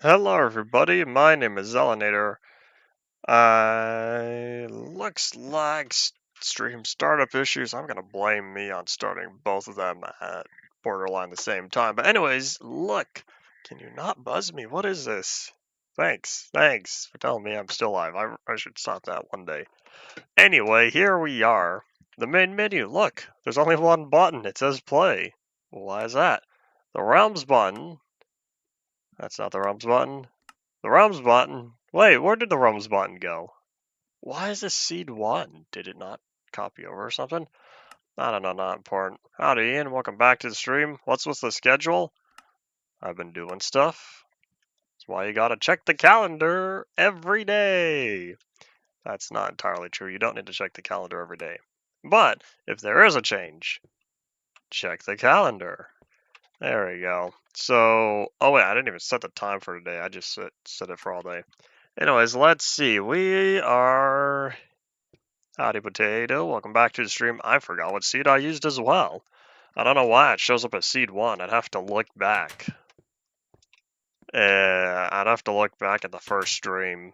Hello everybody, my name is Zelinator. Looks like stream startup issues. I'm gonna blame me on starting both of them at borderline the same time. But anyways, look, can you not buzz me? What is this? Thanks for telling me I'm still alive. I should stop that one day. Anyway, here we are. The main menu, look, there's only one button. It says play. Why is that? The realms button. That's not the realms button. The realms button. Wait, where did the realms button go? Why is this seed 1? Did it not copy over or something? I don't know, not important. Howdy, Ian. Welcome back to the stream. What's with the schedule? I've been doing stuff. That's why you gotta check the calendar every day. That's not entirely true. You don't need to check the calendar every day. But if there is a change, check the calendar. There we go. So, oh wait, I didn't even set the time for today. I just set it for all day. Anyways, let's see. We are... Howdy, potato. Welcome back to the stream. I forgot what seed I used as well. I don't know why it shows up as seed 1. I'd have to look back. I'd have to look back at the first stream.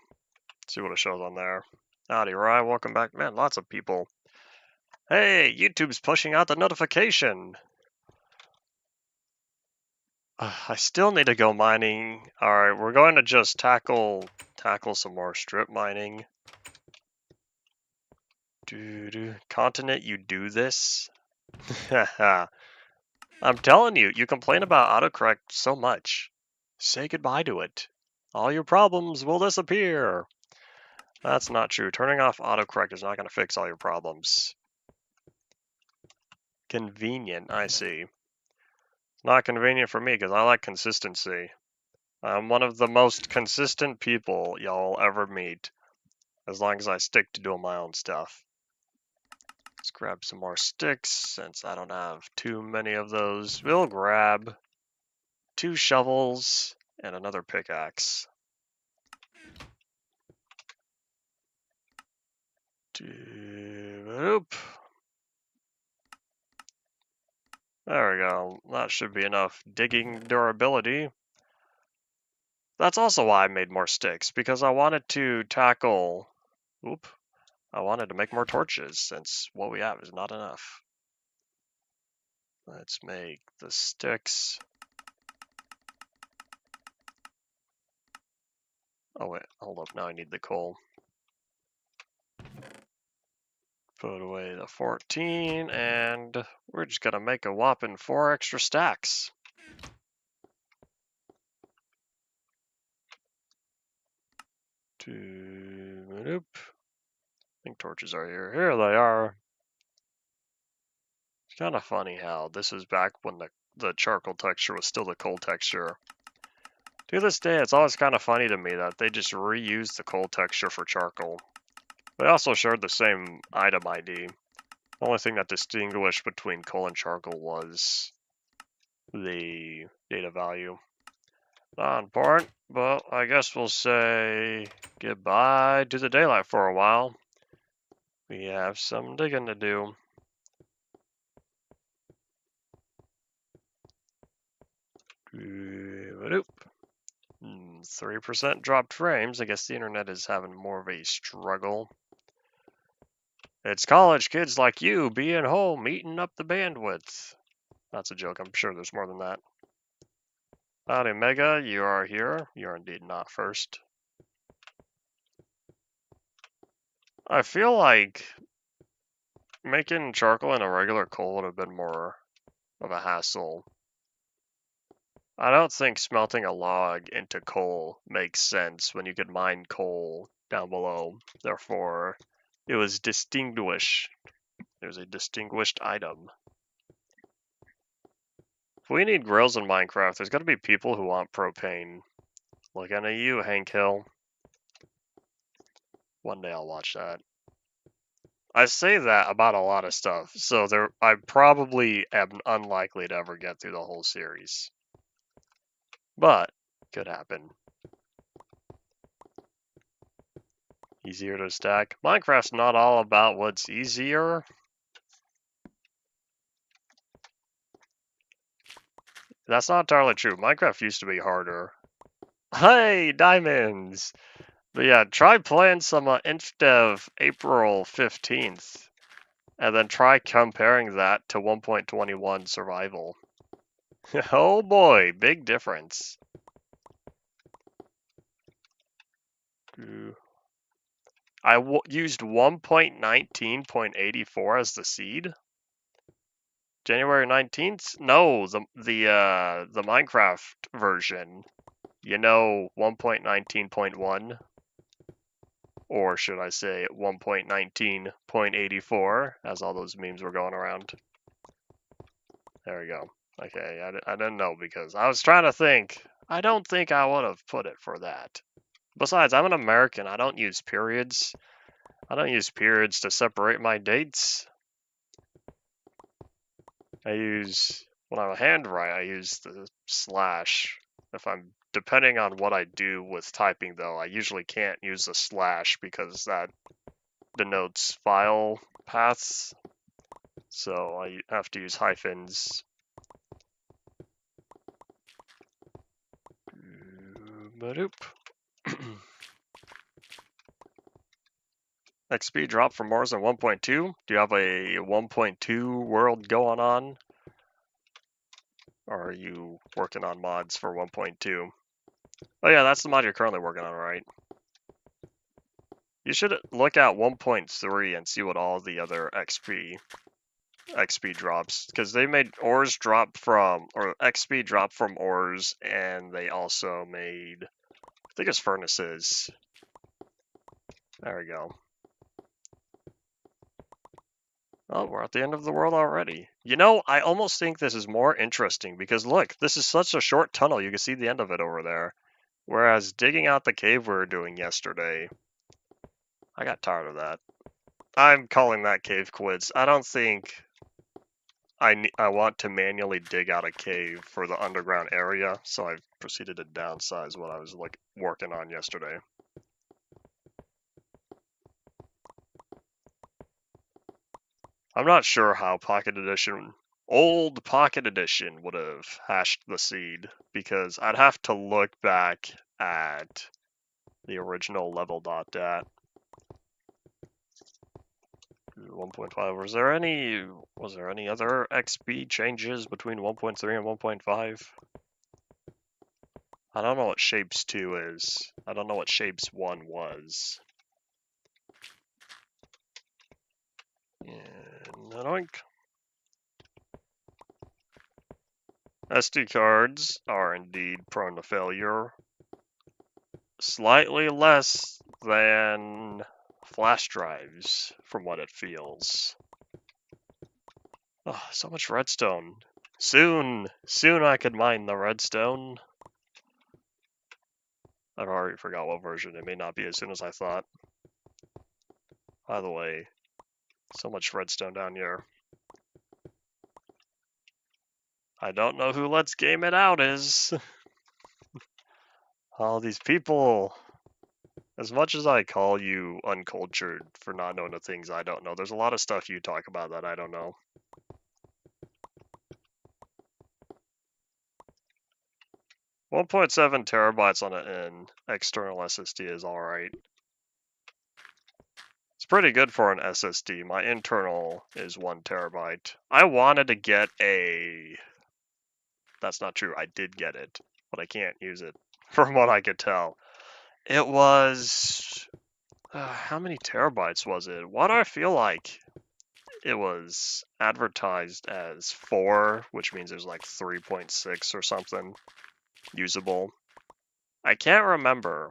See what it shows on there. Howdy, Rye. Welcome back. Man, lots of people. Hey, YouTube's pushing out the notification. I still need to go mining. Alright, we're going to just tackle some more strip mining. Continent, you do this? I'm telling you, you complain about autocorrect so much. Say goodbye to it. All your problems will disappear. That's not true. Turning off autocorrect is not going to fix all your problems. Convenient, I see. It's not convenient for me because I like consistency. I'm one of the most consistent people y'all ever meet, as long as I stick to doing my own stuff. Let's grab some more sticks, since I don't have too many of those. We'll grab 2 shovels and another pickaxe. There we go. That should be enough digging durability. That's also why I made more sticks, because I wanted to tackle... I wanted to make more torches, since what we have is not enough. Let's make the sticks. Oh wait, hold up, now I need the coal. Put away the 14, and we're just gonna make a whopping 4 extra stacks. I think torches are here. Here they are. It's kind of funny how this is back when the charcoal texture was still the coal texture. To this day, it's always kind of funny to me that they just reused the coal texture for charcoal. They also shared the same item ID. The only thing that distinguished between coal and charcoal was the data value. Not important, but I guess we'll say goodbye to the daylight for a while. We have some digging to do. 3% dropped frames. I guess the internet is having more of a struggle. It's college kids like you being home eating up the bandwidth. That's a joke. I'm sure there's more than that. Howdy, Mega. You are here. You are indeed not first. I feel like making charcoal in a regular coal would have been more of a hassle. I don't think smelting a log into coal makes sense when you could mine coal down below. Therefore, it was distinguished. It was a distinguished item. If we need grills in Minecraft, there's got to be people who want propane. Looking at you, Hank Hill. One day I'll watch that. I say that about a lot of stuff, so I probably am unlikely to ever get through the whole series. But, could happen. Easier to stack. Minecraft's not all about what's easier. That's not entirely true. Minecraft used to be harder. Hey, diamonds! But yeah, try playing some InchDev April 15th, and then try comparing that to 1.21 survival. Oh boy, big difference. I used 1.19.84 as the seed. January 19th? No, the Minecraft version. You know 1.19.1, or should I say 1.19.84, as all those memes were going around. There we go. Okay, I didn't know because I was trying to think. I don't think I would have put it for that. Besides, I'm an American. I don't use periods. I don't use periods to separate my dates. When I handwrite, I use the slash. If I'm, depending on what I do with typing though, I usually can't use the slash because that denotes file paths. So I have to use hyphens. Badoop. XP drop for more than 1.2? Do you have a 1.2 world going on? Or are you working on mods for 1.2? Oh yeah, that's the mod you're currently working on, right? You should look at 1.3 and see what all the other XP drops, because they made ores drop from, or XP drop from ores, and they also made, I think it's furnaces. There we go. Oh, we're at the end of the world already. You know, I almost think this is more interesting because look, this is such a short tunnel. You can see the end of it over there. Whereas digging out the cave we were doing yesterday, I got tired of that. I'm calling that cave quits. I don't think I want to manually dig out a cave for the underground area, so I've proceeded to downsize what I was working on yesterday. I'm not sure how old Pocket Edition would have hashed the seed, because I'd have to look back at the original level.dat. 1.5. Was there any other XP changes between 1.3 and 1.5? I don't know what Shapes 2 is. I don't know what Shapes 1 was. And oink. SD cards are indeed prone to failure. Slightly less than flash drives, from what it feels. Oh, so much redstone. Soon I could mine the redstone. I've already forgot what version. It may not be as soon as I thought. By the way, so much redstone down here. I don't know who Let's Game It Out is. All these people. As much as I call you uncultured for not knowing the things I don't know, there's a lot of stuff you talk about that I don't know. 1.7 terabytes on an external SSD is alright. It's pretty good for an SSD. My internal is 1 terabyte. I wanted to get a... That's not true. I did get it, but I can't use it from what I could tell. It was... how many terabytes was it? Why do I feel like it was advertised as 4, which means there's like 3.6 or something usable. I can't remember.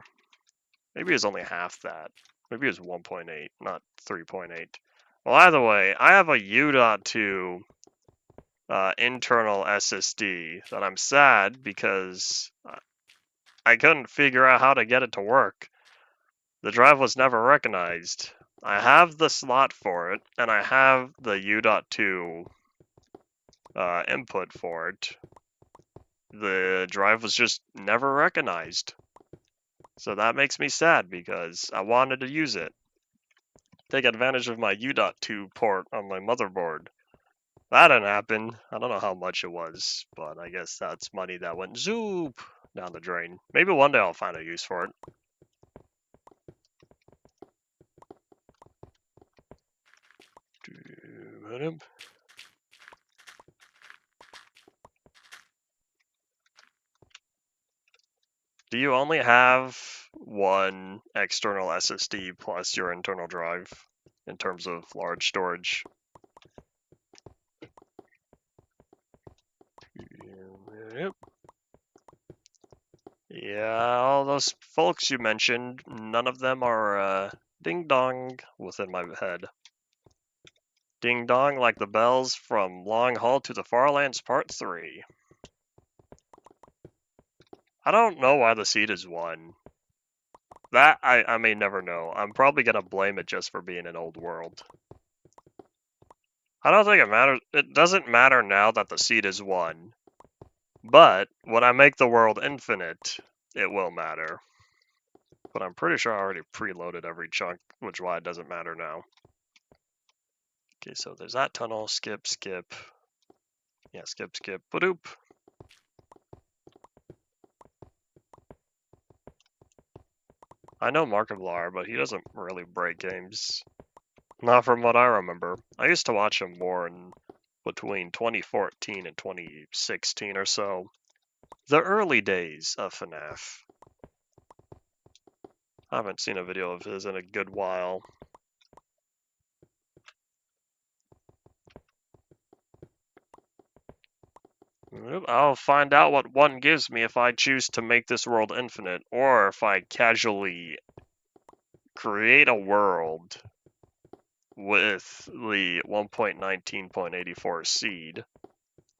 Maybe it was only half that. Maybe it was 1.8, not 3.8. Well, either way, I have a U.2 internal SSD that I'm sad because I couldn't figure out how to get it to work. The drive was never recognized. I have the slot for it, and I have the U.2 input for it. The drive was just never recognized. So that makes me sad because I wanted to use it. Take advantage of my U.2 port on my motherboard. That didn't happen. I don't know how much it was, but I guess that's money that went zoop. down the drain. Maybe one day I'll find a use for it. Do you only have one external SSD plus your internal drive in terms of large storage? Yep. Yeah, all those folks you mentioned, none of them are ding dong within my head. Ding dong like the bells from Long Haul to the Farlands Part 3. I don't know why the seed is 1. That I may never know. I'm probably gonna blame it just for being an old world. I don't think it matters. It doesn't matter now that the seed is 1. But when I make the world infinite, it will matter. But I'm pretty sure I already preloaded every chunk, which is why it doesn't matter now. Okay, so there's that tunnel. Skip, skip. Yeah, skip, skip. Badoop. I know Markiplier, but he doesn't really break games. Not from what I remember. I used to watch him more in between 2014 and 2016 or so. The early days of FNAF. I haven't seen a video of his in a good while. I'll find out what 1 gives me if I choose to make this world infinite, or if I casually create a world with the 1.19.84 seed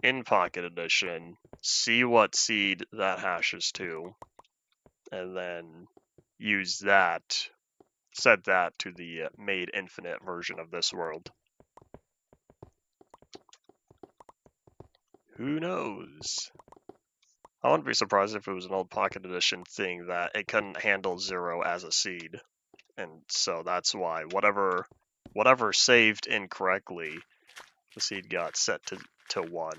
in Pocket Edition, see what seed that hashes to, and then use that, set that to the made infinite version of this world. Who knows? I wouldn't be surprised if it was an old Pocket Edition thing that it couldn't handle 0 as a seed. And so that's why whatever saved incorrectly, the seed got set to 1.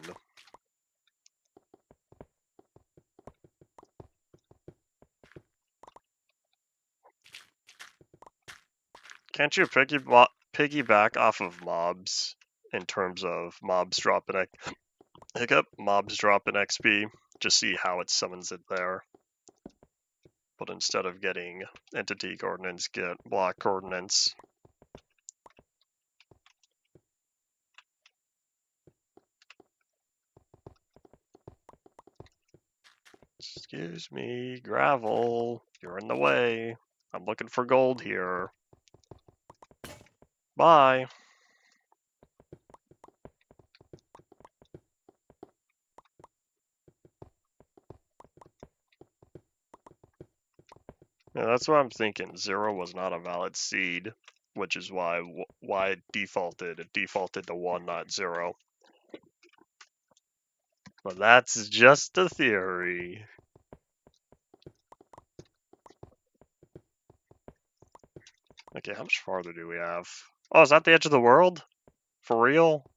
Can't you piggyback off of mobs in terms of mobs dropping mobs dropping XP? Just see how it summons it there. But instead of getting entity coordinates, get block coordinates. Excuse me, gravel, you're in the way. I'm looking for gold here. Bye. Yeah, that's what I'm thinking. 0 was not a valid seed, which is why it defaulted. It defaulted to 1, not 0. But that's just a theory. Okay, how much farther do we have? Oh, is that the edge of the world? For real?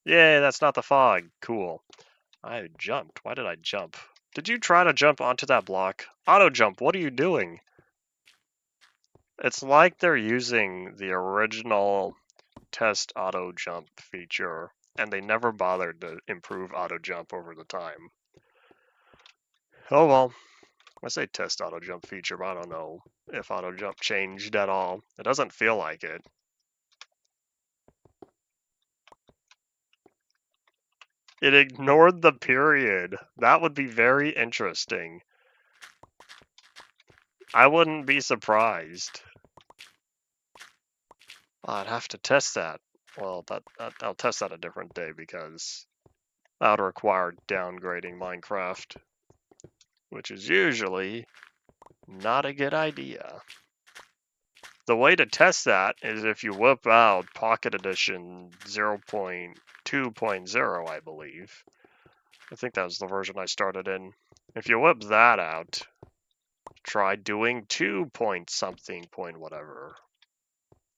Yay, that's not the fog. Cool. I jumped. Why did I jump? Did you try to jump onto that block? Auto jump, what are you doing? It's like they're using the original test auto jump feature, and they never bothered to improve auto jump over the time. Oh well. I say test auto jump feature, but I don't know if auto jump changed at all. It doesn't feel like it. It ignored the period. That would be very interesting. I wouldn't be surprised. I'd have to test that. Well, I'll test that a different day because that would require downgrading Minecraft, which is usually not a good idea. The way to test that is if you whip out Pocket Edition 0.2.0, I believe. I think that was the version I started in. If you whip that out, try doing 2 point something point whatever,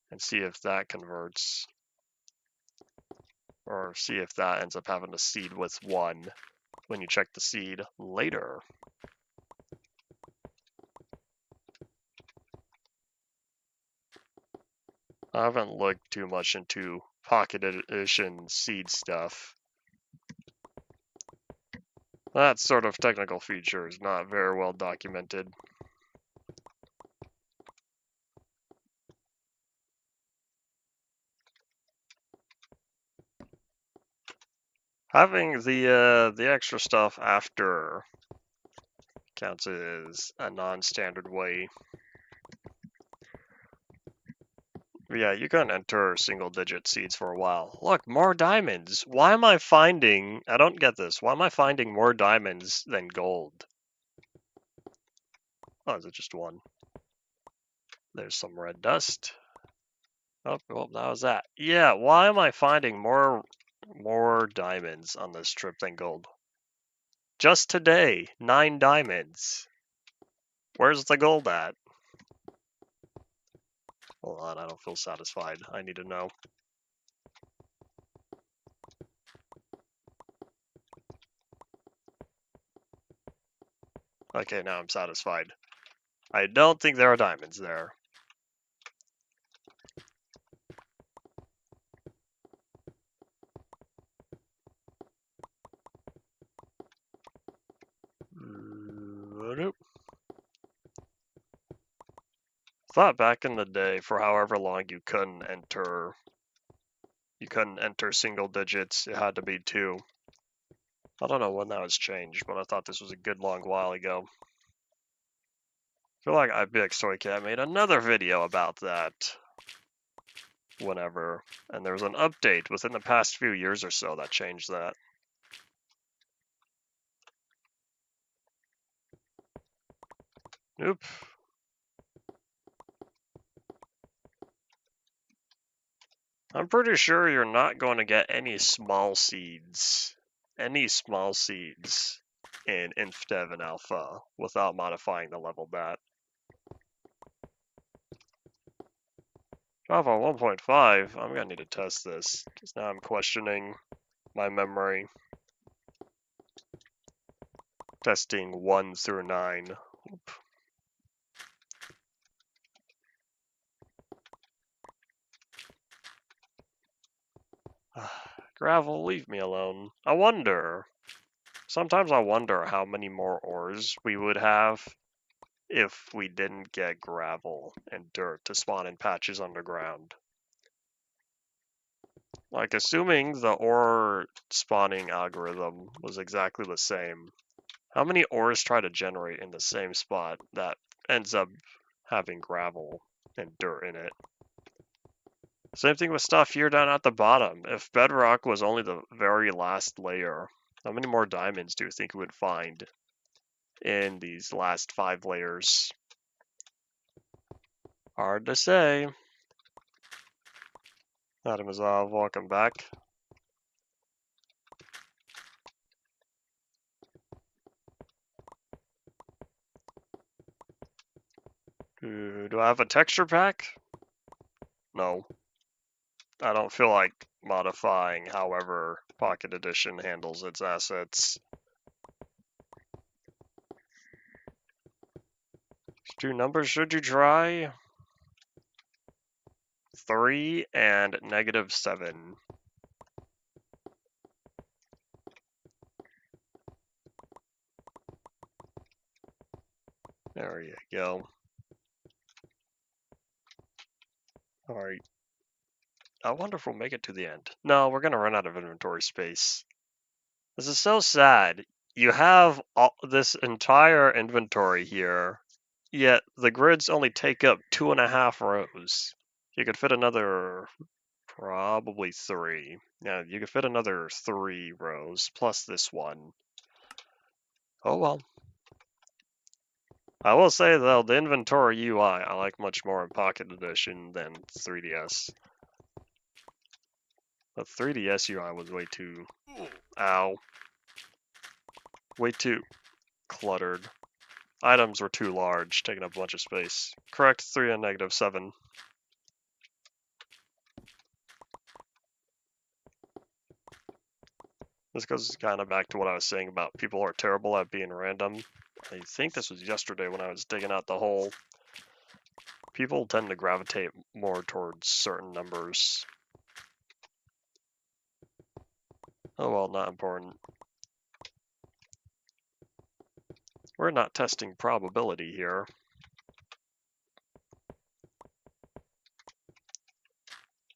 and see if that converts, or see if that ends up having a seed with 1, when you check the seed later. I haven't looked too much into Pocket Edition seed stuff. That sort of technical feature is not very well documented. Having the extra stuff after counts as a non-standard way. But yeah, you can enter single-digit seeds for a while. Look, more diamonds. Why am I finding? I don't get this. Why am I finding more diamonds than gold? Oh, is it just one? There's some red dust. Oh, well, that was that. Yeah, why am I finding more diamonds on this trip than gold? Just today, 9 diamonds. Where's the gold at? Hold on, I don't feel satisfied. I need to know. Okay, now I'm satisfied. I don't think there are diamonds there. Nope. Thought back in the day, for however long you couldn't enter single digits. It had to be 2. I don't know when that was changed, but I thought this was a good long while ago. I feel like IBX Toy Cat made another video about that whenever, and there was an update within the past few years or so that changed that. Nope. I'm pretty sure you're not going to get any small seeds in InfDev and Alpha without modifying the level bat. Java 1.5, I'm gonna need to test this, because now I'm questioning my memory. Testing 1 through 9. Oop. Gravel, leave me alone. Sometimes I wonder how many more ores we would have if we didn't get gravel and dirt to spawn in patches underground. Like, assuming the ore spawning algorithm was exactly the same, how many ores try to generate in the same spot that ends up having gravel and dirt in it? Same thing with stuff here down at the bottom. If bedrock was only the very last layer, how many more diamonds do you think we would find in these last 5 layers? Hard to say. Adam Azov, welcome back. Do I have a texture pack? No. I don't feel like modifying however Pocket Edition handles its assets. Which 2 numbers should you try? 3 and -7. There you go. Alright. I wonder if we'll make it to the end. No, we're gonna run out of inventory space. This is so sad. You have all this entire inventory here, yet the grids only take up 2.5 rows. You could fit another, probably 3. Yeah, you could fit another 3 rows, plus this one. Oh well. I will say though, the inventory UI I like much more in Pocket Edition than 3DS. The 3DS UI was way too... Ow. Way too cluttered. Items were too large, taking up a bunch of space. Correct, 3 and -7. This goes kind of back to what I was saying about people are terrible at being random. I think this was yesterday when I was digging out the hole. People tend to gravitate more towards certain numbers. Oh well, not important. We're not testing probability here.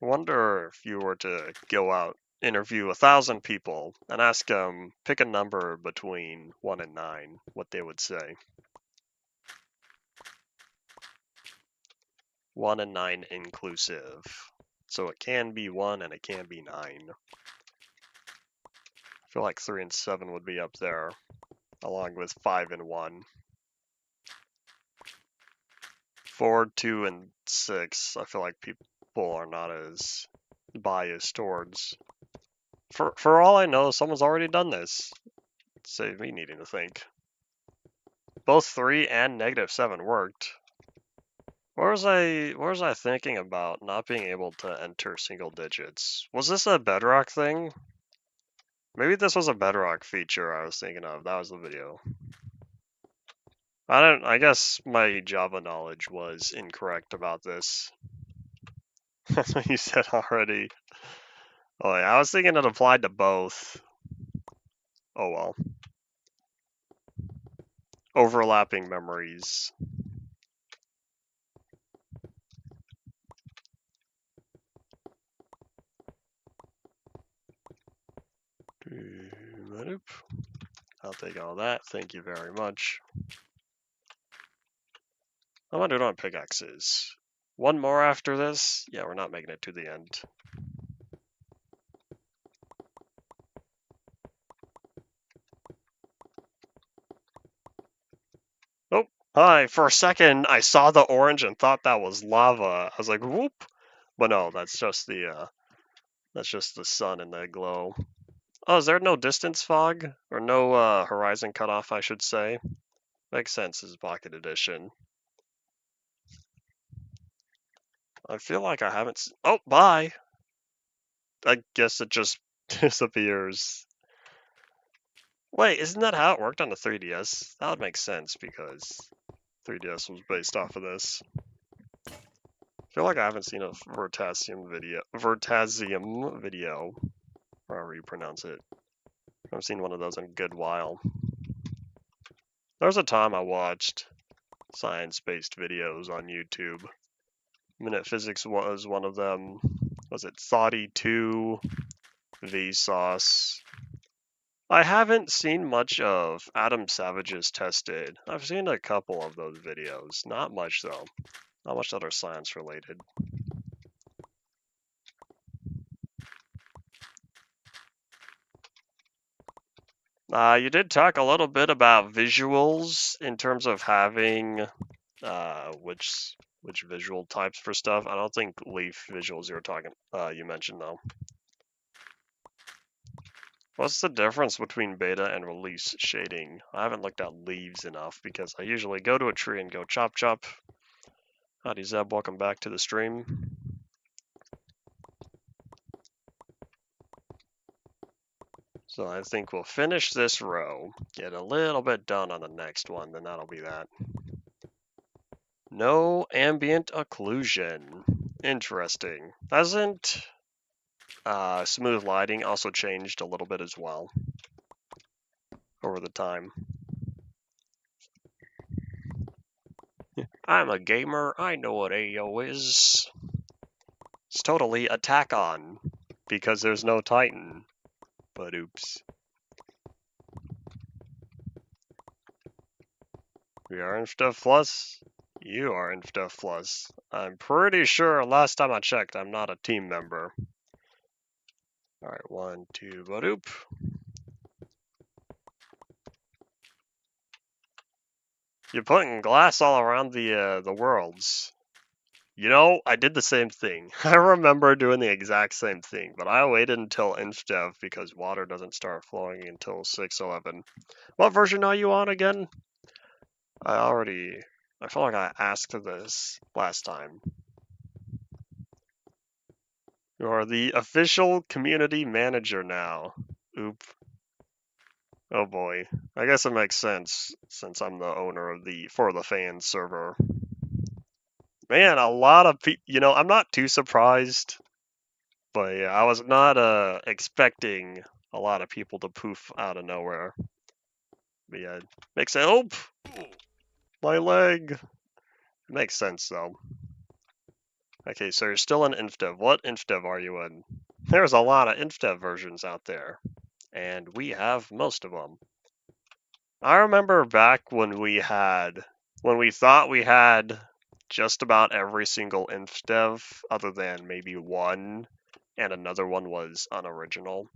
I wonder if you were to go out, interview 1,000 people, and ask them, pick a number between 1 and 9, what they would say. 1 and 9 inclusive. So it can be 1 and it can be 9. I feel like 3 and 7 would be up there, along with 5 and 1. 4, 2, and 6, I feel like people are not as biased towards. For all I know, someone's already done this. Save me needing to think. Both 3 and -7 worked. What was I thinking about not being able to enter single digits? Was this a Bedrock thing? Maybe this was a Bedrock feature I was thinking of. That was the video. I guess my Java knowledge was incorrect about this. That's what you said already. Oh yeah, I was thinking it applied to both. Oh well. Overlapping memories. I'll take all that. Thank you very much. I'm gonna do it on pickaxes. One more after this? Yeah, we're not making it to the end. Oh, hi. For a second, I saw the orange and thought that was lava. I was like, whoop. But no, that's just the sun and the glow. Oh, is there no distance fog? Or no horizon cutoff, I should say? Makes sense as Pocket Edition. I feel like I haven't... Oh, bye! I guess it just disappears. Wait, isn't that how it worked on the 3DS? That would make sense because 3DS was based off of this. I feel like I haven't seen a Vertasium video, however you pronounce it. I haven't seen one of those in a good while. There was a time I watched science-based videos on YouTube. Minute Physics was one of them. Was it Thoughty 2? Vsauce? I haven't seen much of Adam Savage's Tested. I've seen a couple of those videos. Not much, though. Not much that are science-related. You did talk a little bit about visuals in terms of having which visual types for stuff. I don't think leaf visuals you mentioned though. What's the difference between beta and release shading? I haven't looked at leaves enough because I usually go to a tree and go chop chop. Howdy Zeb, welcome back to the stream. So I think we'll finish this row, get a little bit done on the next one, then that'll be that. No ambient occlusion. Interesting. Hasn't smooth lighting also changed a little bit as well over the time? I'm a gamer, I know what AO is. It's totally attack on, because there's no Titan. But oops. We are in Stuff Plus. You are in Stuff Plus. I'm pretty sure last time I checked, I'm not a team member. Alright, 1, 2, ba-doop. You're putting glass all around the worlds. You know, I did the same thing. I remember doing the exact same thing, but I waited until InfDev because water doesn't start flowing until 6.11. What version are you on again? I feel like I asked this last time. You are the official community manager now. Oop. Oh boy. I guess it makes sense since I'm the owner of the For the Fans server. Man, a lot of people, I'm not too surprised, but yeah, I was not expecting a lot of people to poof out of nowhere. But yeah, makes sense. Oh, my leg. Makes sense though. Okay, so you're still in InfDev. What InfDev are you in? There's a lot of InfDev versions out there, and we have most of them. I remember back when we thought we had just about every single InfDev other than maybe one, and another one was unoriginal.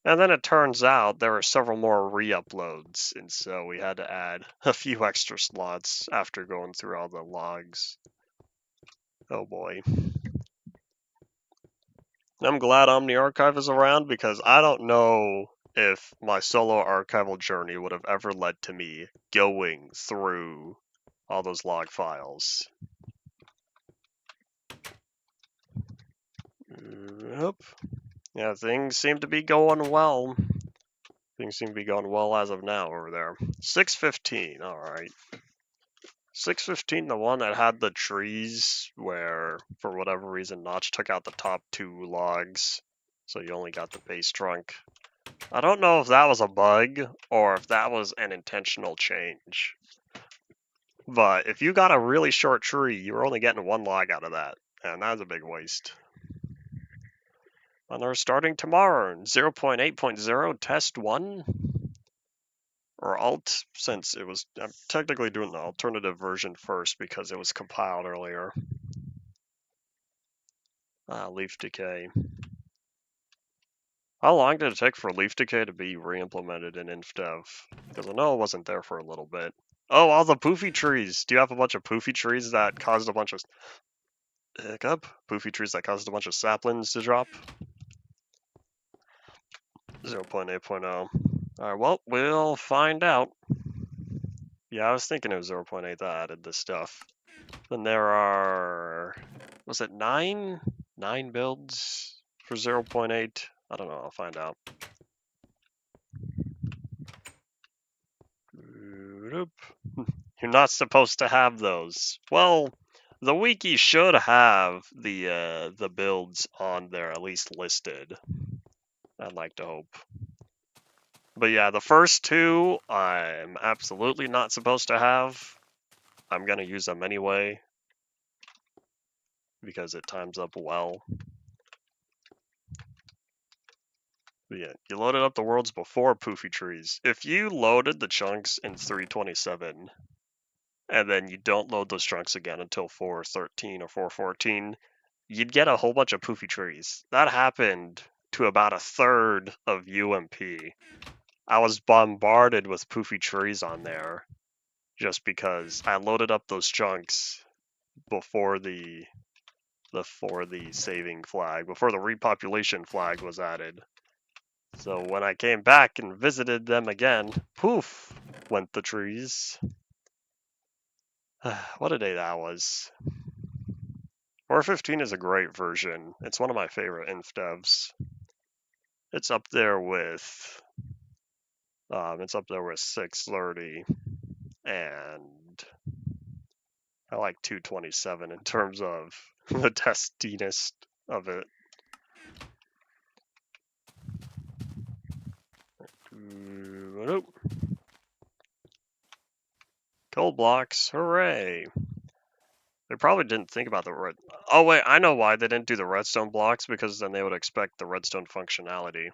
And then it turns out there were several more re-uploads, and so we had to add a few extra slots after going through all the logs. Oh boy. I'm glad OmniArchive is around because I don't know if my solo archival journey would have ever led to me going through all those log files. Yep. Yeah, things seem to be going well. Things seem to be going well as of now over there. 615, alright. 615, the one that had the trees where, for whatever reason, Notch took out the top two logs, so you only got the base trunk. I don't know if that was a bug or if that was an intentional change. But if you got a really short tree, you were only getting one log out of that, and that was a big waste. And they're starting tomorrow, 0.8.0 test 1. Or alt, since I'm technically doing the alternative version first because it was compiled earlier. Leaf decay. How long did it take for leaf decay to be re-implemented in InfDev? Because I know it wasn't there for a little bit. Oh, all the poofy trees! Do you have a bunch of poofy trees that caused a bunch of... Hiccup? Poofy trees that caused a bunch of saplings to drop? 0.8.0. Alright, well, we'll find out. Yeah, I was thinking it was 0.8 that added this stuff. Then there are... was it 9? 9 builds for 0.8? I don't know, I'll find out. You're not supposed to have those. Well, the wiki should have the builds on there, at least listed. I'd like to hope. But yeah, the first two I'm absolutely not supposed to have. I'm gonna use them anyway because it times up well. But yeah, you loaded up the worlds before Poofy Trees. If you loaded the chunks in 327 and then you don't load those chunks again until 413 or 414, you'd get a whole bunch of Poofy Trees. That happened to about a third of UMP. I was bombarded with Poofy Trees on there just because I loaded up those chunks before the saving flag, before the repopulation flag was added. So when I came back and visited them again, poof, went the trees. What a day that was. 415 is a great version. It's one of my favorite InfDevs. It's up there with 630, and I like 227 in terms of the testiness of it. Cold blocks, hooray! They probably didn't think about the red. Oh wait, I know why they didn't do the redstone blocks, because then they would expect the redstone functionality.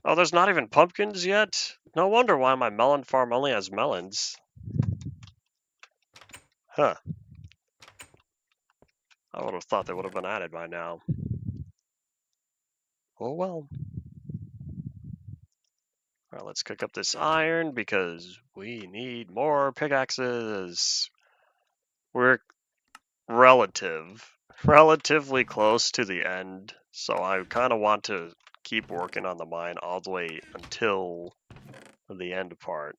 Oh, there's not even pumpkins yet? No wonder why my melon farm only has melons. Huh. I would have thought they would have been added by now. Oh well. Alright, let's cook up this iron because we need more pickaxes. We're relatively close to the end, so I kind of want to keep working on the mine all the way until the end part.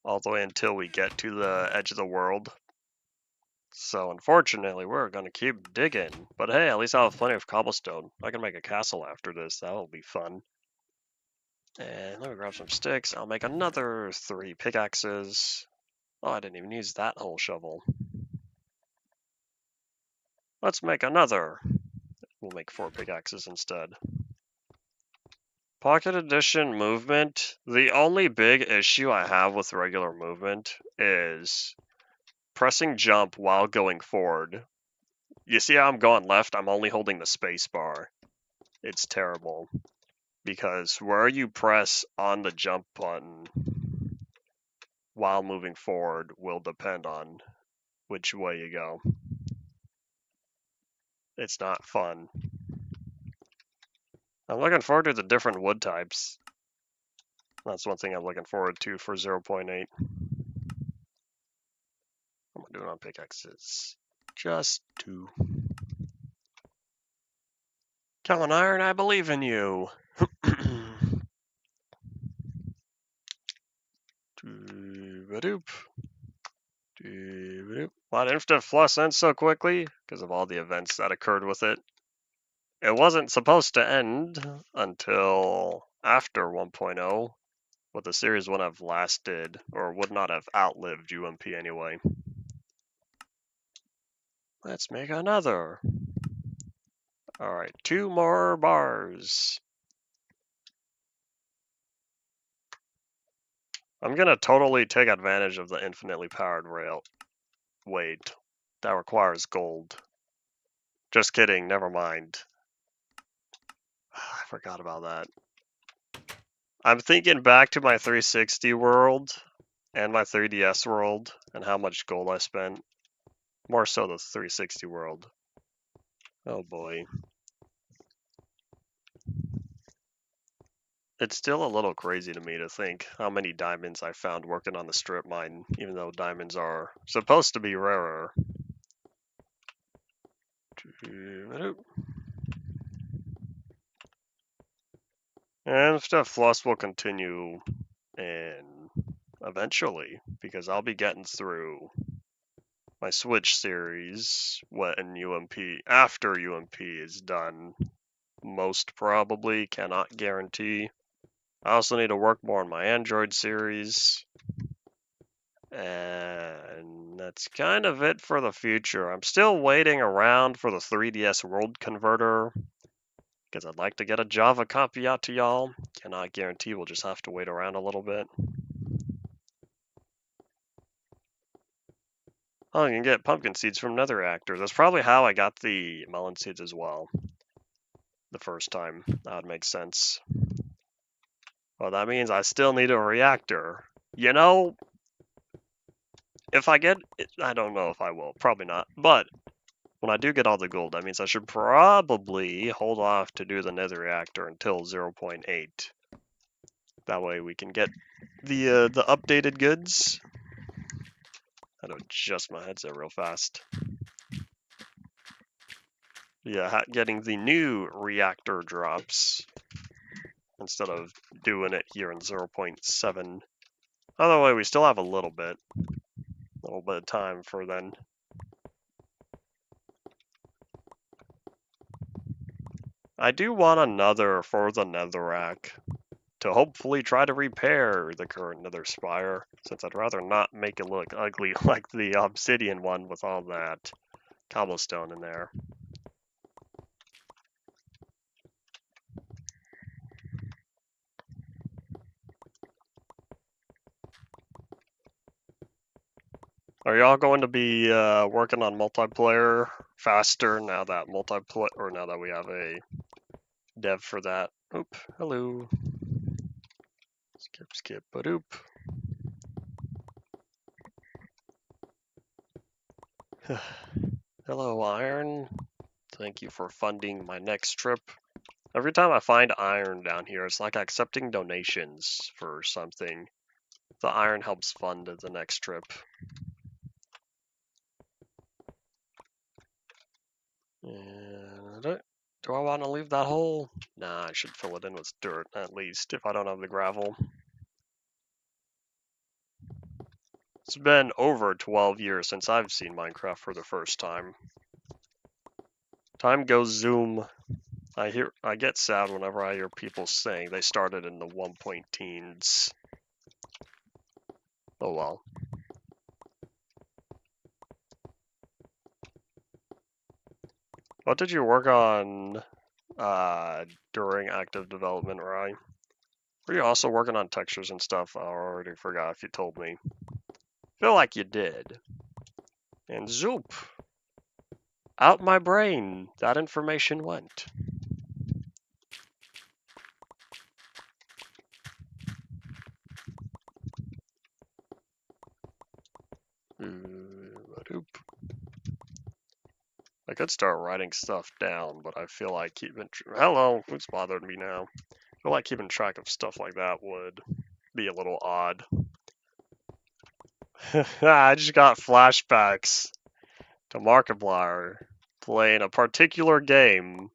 All the way until we get to the edge of the world. So unfortunately, we're gonna keep digging. But hey, at least I'll have plenty of cobblestone. I can make a castle after this. That'll be fun. And let me grab some sticks. I'll make another 3 pickaxes. Oh, I didn't even use that whole shovel. Let's make another. We'll make 4 pickaxes instead. Pocket Edition movement. The only big issue I have with regular movement is pressing jump while going forward. You see how I'm going left? I'm only holding the space bar. It's terrible. Because where you press on the jump button while moving forward will depend on which way you go. It's not fun. I'm looking forward to the different wood types. That's one thing I'm looking forward to for 0.8. I'm doing on pickaxes. Just 2. Come on, Iron, I believe in you. Doo-ba-doop. Doo-ba-doop. Why did Infinite Floss end so quickly? Because of all the events that occurred with it. It wasn't supposed to end until after 1.0, but the series wouldn't have lasted, or would not have outlived UMP anyway. Let's make another. Alright, 2 more bars. I'm gonna totally take advantage of the infinitely powered rail. Wait, that requires gold. Just kidding, never mind. I forgot about that. I'm thinking back to my 360 world and my 3DS world and how much gold I spent. More so the 360 world. Oh boy. It's still a little crazy to me to think how many diamonds I found working on the strip mine, even though diamonds are supposed to be rarer. And stuff floss will continue and eventually, because I'll be getting through my Switch series when UMP after UMP is done. Most probably, cannot guarantee. I also need to work more on my Android series. And that's kind of it for the future. I'm still waiting around for the 3DS World Converter because I'd like to get a Java copy out to y'all. Cannot guarantee, we'll just have to wait around a little bit. Oh, you can get pumpkin seeds from nether reactors. That's probably how I got the melon seeds as well. The first time. That would make sense. Well, that means I still need a reactor. You know, if I get it, I don't know if I will. Probably not. But when I do get all the gold, that means I should probably hold off to do the nether reactor until 0.8. That way we can get the updated goods. I had to adjust my headset real fast. Yeah, getting the new reactor drops instead of doing it here in 0.7. Other way, we still have a little bit of time for then. I do want another for the netherrack to hopefully try to repair the current nether spire, since I'd rather not make it look ugly like the obsidian one with all that cobblestone in there. Are y'all going to be working on multiplayer faster now that now that we have a dev for that? Oop, hello. Skip, ba-doop. Hello, Iron. Thank you for funding my next trip. Every time I find iron down here, it's like accepting donations for something. The iron helps fund the next trip. And do I want to leave that hole? Nah, I should fill it in with dirt, at least, if I don't have the gravel. It's been over 12 years since I've seen Minecraft for the first time. Time goes zoom. I get sad whenever I hear people saying they started in the 1.teens. Oh well. What did you work on during active development, Ryan? Were you also working on textures and stuff? I already forgot if you told me. Feel like you did. And zoop! Out my brain! That information went. I could start writing stuff down, but I feel like keeping... Hello! Who's bothering me now? I feel like keeping track of stuff like that would be a little odd. I just got flashbacks to Markiplier playing a particular game,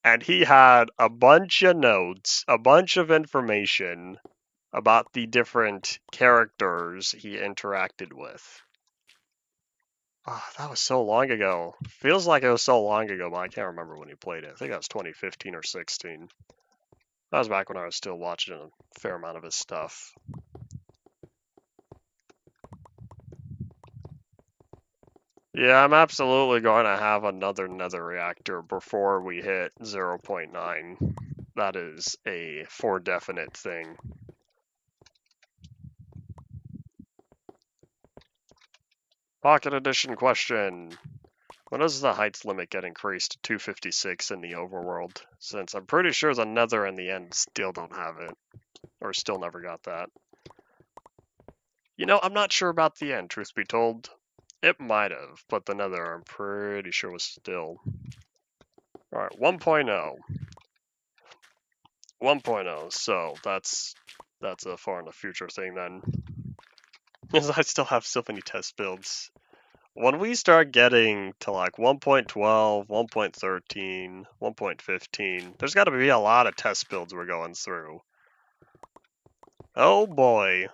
and he had a bunch of notes, a bunch of information about the different characters he interacted with. Oh, that was so long ago. Feels like it was so long ago, but I can't remember when he played it. I think that was 2015 or 16. That was back when I was still watching a fair amount of his stuff. Yeah, I'm absolutely going to have another nether reactor before we hit 0.9. That is a for definite thing. Pocket edition question. When does the heights limit get increased to 256 in the overworld? Since I'm pretty sure the nether and the end still don't have it. Or still never got that. You know, I'm not sure about the end, truth be told. It might have, but the nether I'm pretty sure was still. Alright, 1.0. 1.0, so that's a far in the future thing then. Because I still have so many test builds. When we start getting to like 1.12, 1.13, 1.15, there's got to be a lot of test builds we're going through. Oh boy,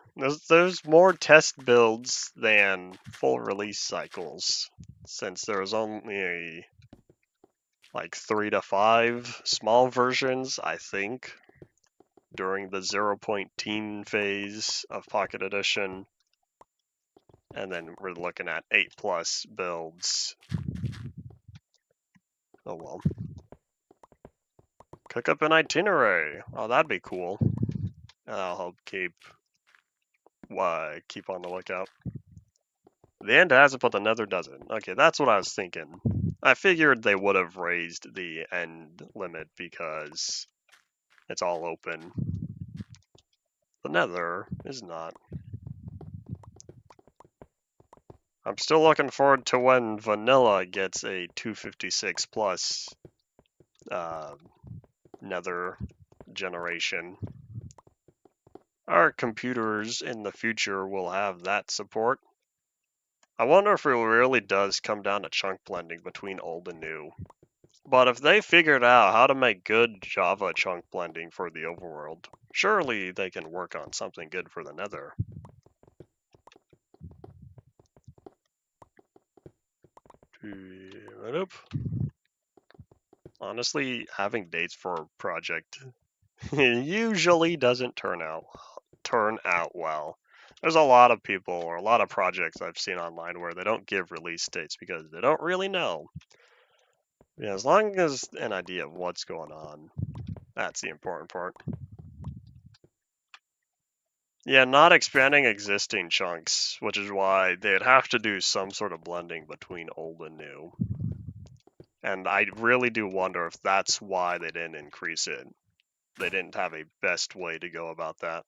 there's more test builds than full release cycles, since there's only like 3 to 5 small versions, I think, during the 0.10 phase of Pocket Edition. And then we're looking at 8+ builds. Oh well. Cook up an itinerary. Oh, that'd be cool. I'll help keep on the lookout. The end has it, but the nether doesn't. Okay, that's what I was thinking. I figured they would have raised the end limit because it's all open. The nether is not. I'm still looking forward to when vanilla gets a 256 plus nether generation. Our computers in the future will have that support. I wonder if it really does come down to chunk blending between old and new. But if they figured out how to make good Java chunk blending for the overworld, surely they can work on something good for the nether. Honestly, having dates for a project usually doesn't turn out well. There's a lot of people or a lot of projects I've seen online where they don't give release dates because they don't really know. Yeah, as long as an idea of what's going on, that's the important part. Yeah, not expanding existing chunks, which is why they'd have to do some sort of blending between old and new. And I really do wonder if that's why they didn't increase it. They didn't have a best way to go about that.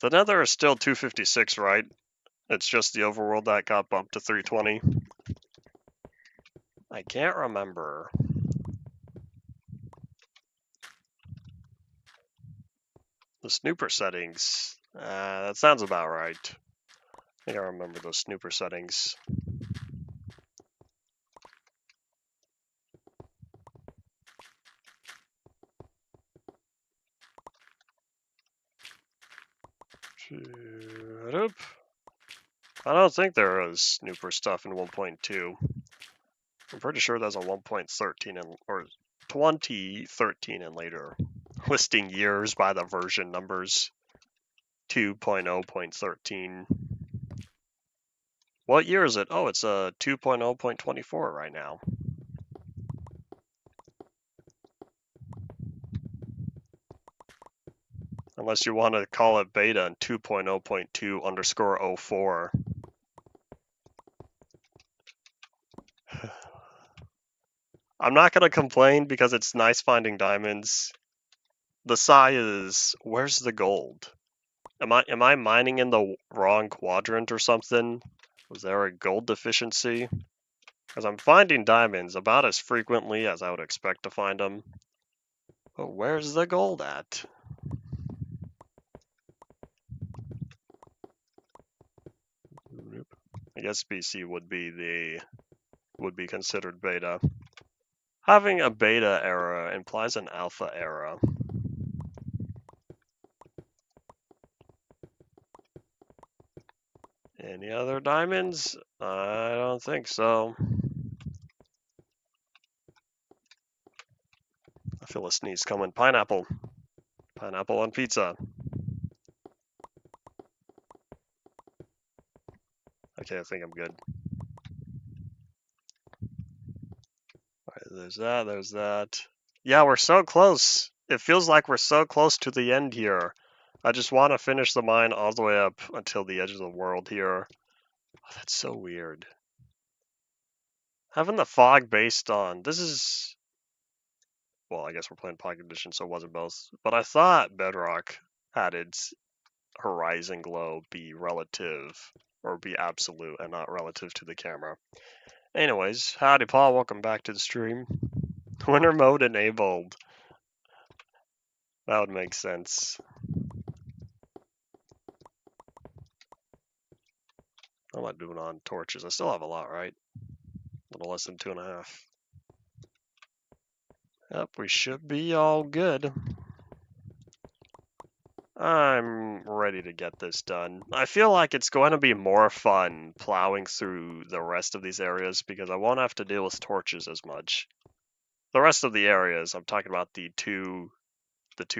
The nether is still 256, right? It's just the overworld that got bumped to 320. I can't remember. The snooper settings. That sounds about right. I think I remember those snooper settings. I don't think there is snooper stuff in 1.2. I'm pretty sure there's a 1.13 or 2013 and later, listing years by the version numbers. 2.0.13. What year is it? Oh, it's a 2.0.24 right now. Unless you want to call it beta and 2.0.2_04. I'm not going to complain because it's nice finding diamonds. The sigh is, where's the gold? Am I mining in the wrong quadrant or something? Was there a gold deficiency? Because I'm finding diamonds about as frequently as I would expect to find them. But where's the gold at? I guess BC would be considered beta. Having a beta era implies an alpha era. Any other diamonds? I don't think so. I feel a sneeze coming. Pineapple. Pineapple on pizza. Okay, I think I'm good. Alright, there's that. Yeah, we're so close. It feels like we're so close to the end here. I just want to finish the mine all the way up until the edge of the world here. Oh, that's so weird. Having the fog based on... This is... Well, I guess we're playing Pocket Edition, so it wasn't both. But I thought Bedrock had its horizon glow be relative, or be absolute, and not relative to the camera. Anyways, howdy Paul, welcome back to the stream. Winter mode enabled. That would make sense. What am I doing on torches? I still have a lot, right? A little less than 2.5. Yep, we should be all good. I'm ready to get this done. I feel like it's going to be more fun plowing through the rest of these areas because I won't have to deal with torches as much. The rest of the areas, I'm talking about the two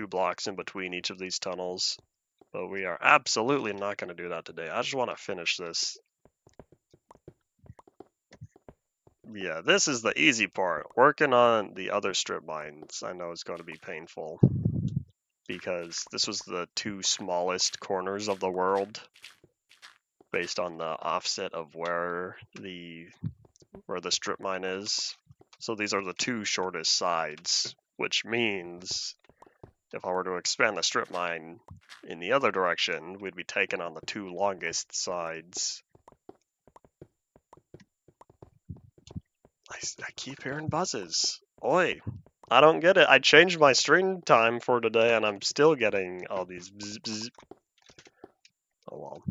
blocks in between each of these tunnels. But we are absolutely not going to do that today. I just want to finish this. Yeah, this is the easy part. Working on the other strip mines, I know is going to be painful. Because this was the two smallest corners of the world. Based on the offset of where the strip mine is. So these are the two shortest sides. Which means if I were to expand the strip mine in the other direction, we'd be taking on the two longest sides. I keep hearing buzzes. Oi, I don't get it. I changed my stream time for today and I'm still getting all these bzz, bzz. Oh well.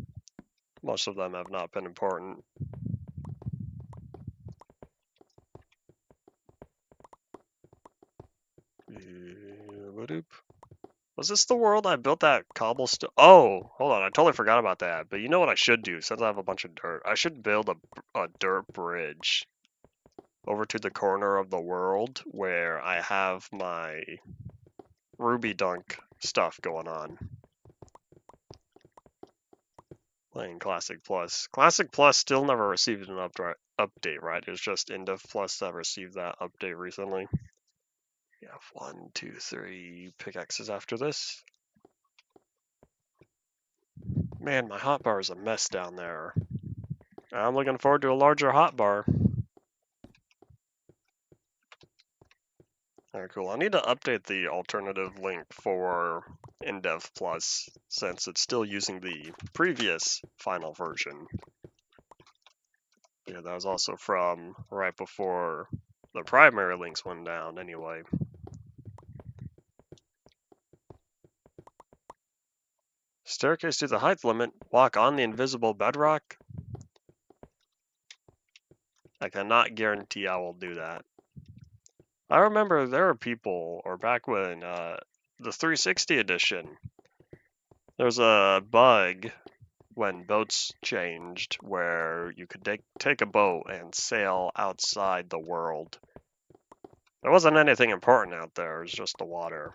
Most of them have not been important. Was this the world I built that cobblestone? Oh, hold on. I totally forgot about that. But you know what I should do? Since I have a bunch of dirt, I should build a dirt bridge over to the corner of the world where I have my Ruby Dunk stuff going on. Playing Classic Plus. Classic Plus still never received an update, right? It's just Indev Plus that received that update recently. We have 1, 2, 3 pickaxes after this. Man, my hotbar is a mess down there. I'm looking forward to a larger hotbar. Alright, cool. I need to update the alternative link for Indev Plus since it's still using the previous final version. Yeah, that was also from right before the primary links went down anyway. Staircase to the height limit. Walk on the invisible bedrock. I cannot guarantee I will do that. I remember there were people, or back when the 360 edition, There's a bug when boats changed where you could take a boat and sail outside the world. There wasn't anything important out there, it was just the water.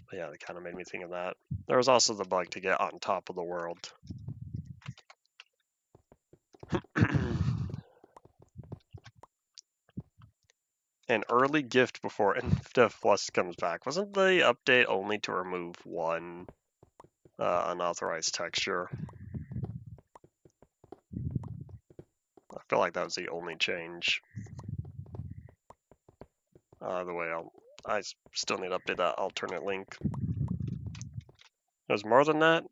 But yeah, that kind of made me think of that. There was also the bug to get on top of the world. An early gift before NF Plus comes back. Wasn't the update only to remove one unauthorized texture? I feel like that was the only change. Either way, I still need to update that alternate link. There's more than that?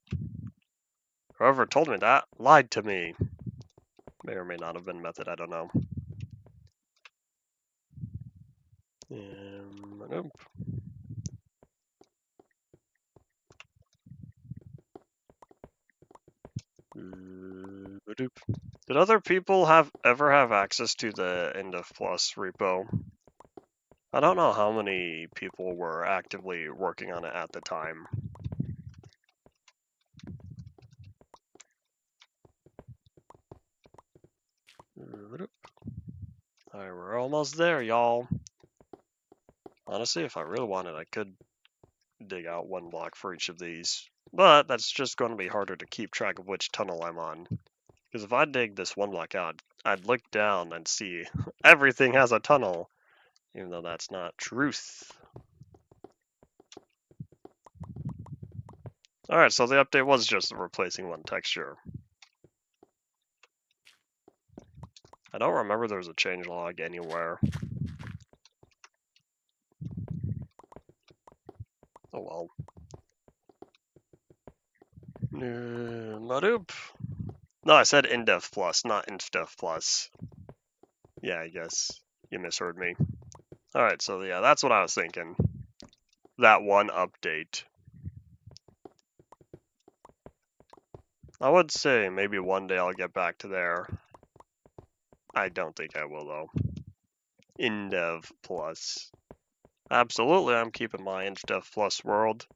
Whoever told me that lied to me. May or may not have been method, I don't know. Nope. Did other people ever have access to the NF Plus repo? I don't know how many people were actively working on it at the time. Alright, we're almost there, y'all. Honestly, if I really wanted, I could dig out one block for each of these. But that's just going to be harder to keep track of which tunnel I'm on. Because if I dig this one block out, I'd look down and see everything has a tunnel. Even though that's not truth. Alright, so the update was just replacing one texture. I don't remember there was a changelog anywhere. Oh well. No, I said InDev Plus, not InDev Plus. Yeah, I guess you misheard me. Alright, so yeah, that's what I was thinking. That one update. I would say maybe one day I'll get back to there. I don't think I will though. InDev Plus. Absolutely, I'm keeping my InDev Plus world.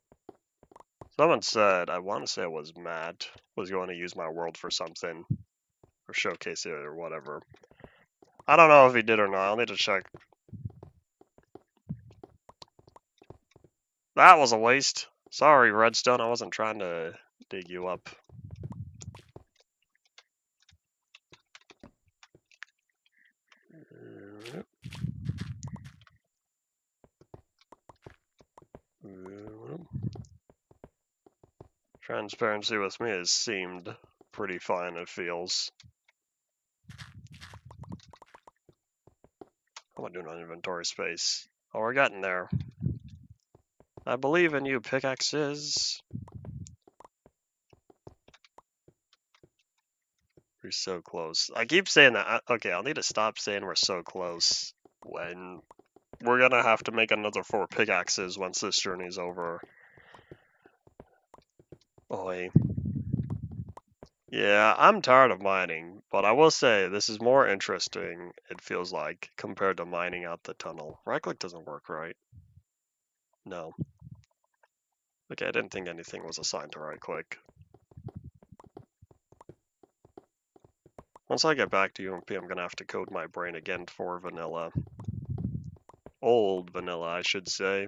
Someone said, I want to say it was Matt, was going to use my world for something. Or showcase it or whatever. I don't know if he did or not, I'll need to check. That was a waste. Sorry, Redstone, I wasn't trying to dig you up. Transparency with me has seemed pretty fine, it feels. How am I doing on inventory space? Oh, we're getting there. I believe in you, pickaxes. We're so close. I keep saying that. Okay, I'll need to stop saying we're so close when we're gonna have to make another 4 pickaxes once this journey's over. Oi. Yeah, I'm tired of mining, but I will say this is more interesting, it feels like, compared to mining out the tunnel. Right click doesn't work, right? No. Okay, I didn't think anything was assigned to right click. Once I get back to UMP, I'm gonna have to code my brain again for vanilla. Old vanilla, I should say.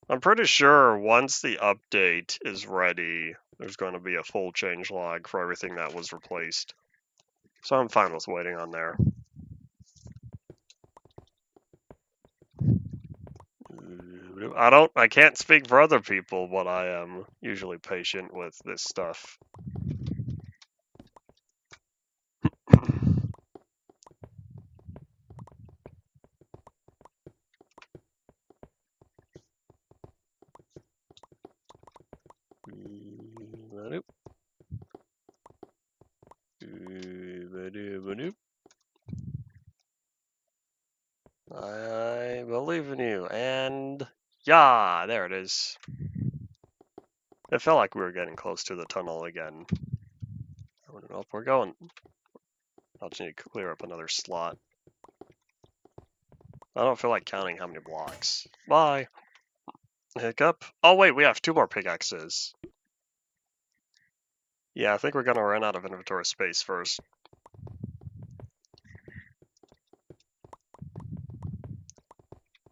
I'm pretty sure once the update is ready, there's going to be a full changelog for everything that was replaced. So I'm fine with waiting on there. I can't speak for other people, but I am usually patient with this stuff. I believe in you, and yeah, there it is. It felt like we were getting close to the tunnel again. I don't know if we're going. I'll just need to clear up another slot. I don't feel like counting how many blocks. Bye. Hiccup. Oh wait, we have 2 more pickaxes. Yeah, I think we're gonna run out of inventory space first.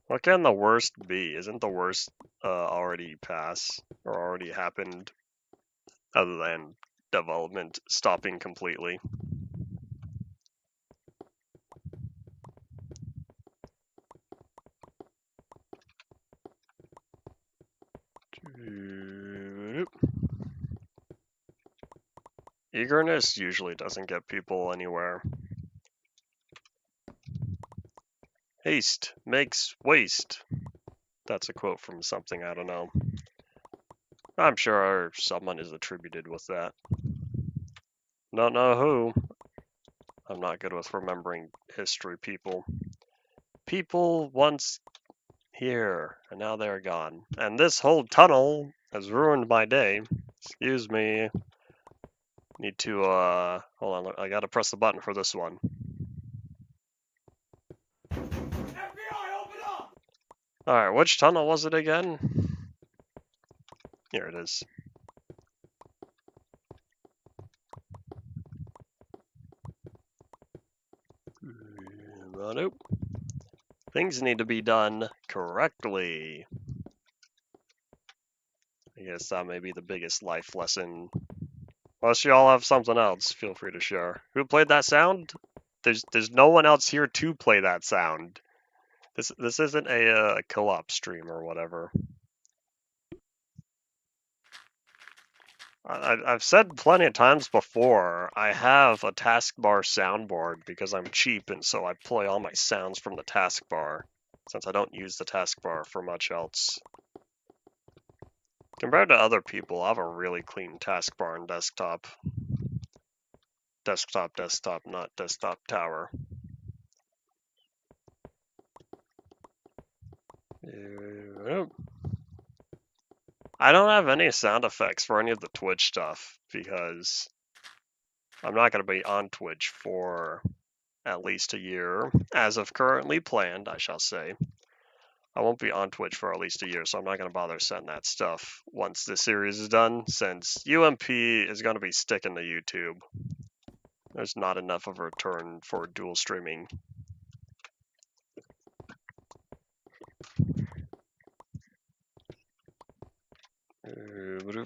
What can the worst be? Isn't the worst already passed or already happened, other than development stopping completely? Eagerness usually doesn't get people anywhere. Haste makes waste. That's a quote from something, I don't know. I'm sure someone is attributed with that. Don't know who. I'm not good with remembering history, people. People once here, and now they're gone. And this whole tunnel has ruined my day. Excuse me. Need to, hold on, I gotta press the button for this one. FBI, open up! Alright, which tunnel was it again? Here it is. Nope. Things need to be done correctly. I guess that may be the biggest life lesson. Unless you all have something else, feel free to share. Who played that sound? There's no one else here to play that sound. This isn't a co-op stream or whatever. I've said plenty of times before, I have a taskbar soundboard because I'm cheap, and so I play all my sounds from the taskbar, since I don't use the taskbar for much else. Compared to other people, I have a really clean taskbar and desktop. Desktop, not desktop tower. I don't have any sound effects for any of the Twitch stuff because I'm not going to be on Twitch for at least a year, as of currently planned, I shall say. I won't be on Twitch for at least a year, so I'm not going to bother setting that stuff once this series is done, since UMP is going to be sticking to YouTube. There's not enough of a return for dual streaming.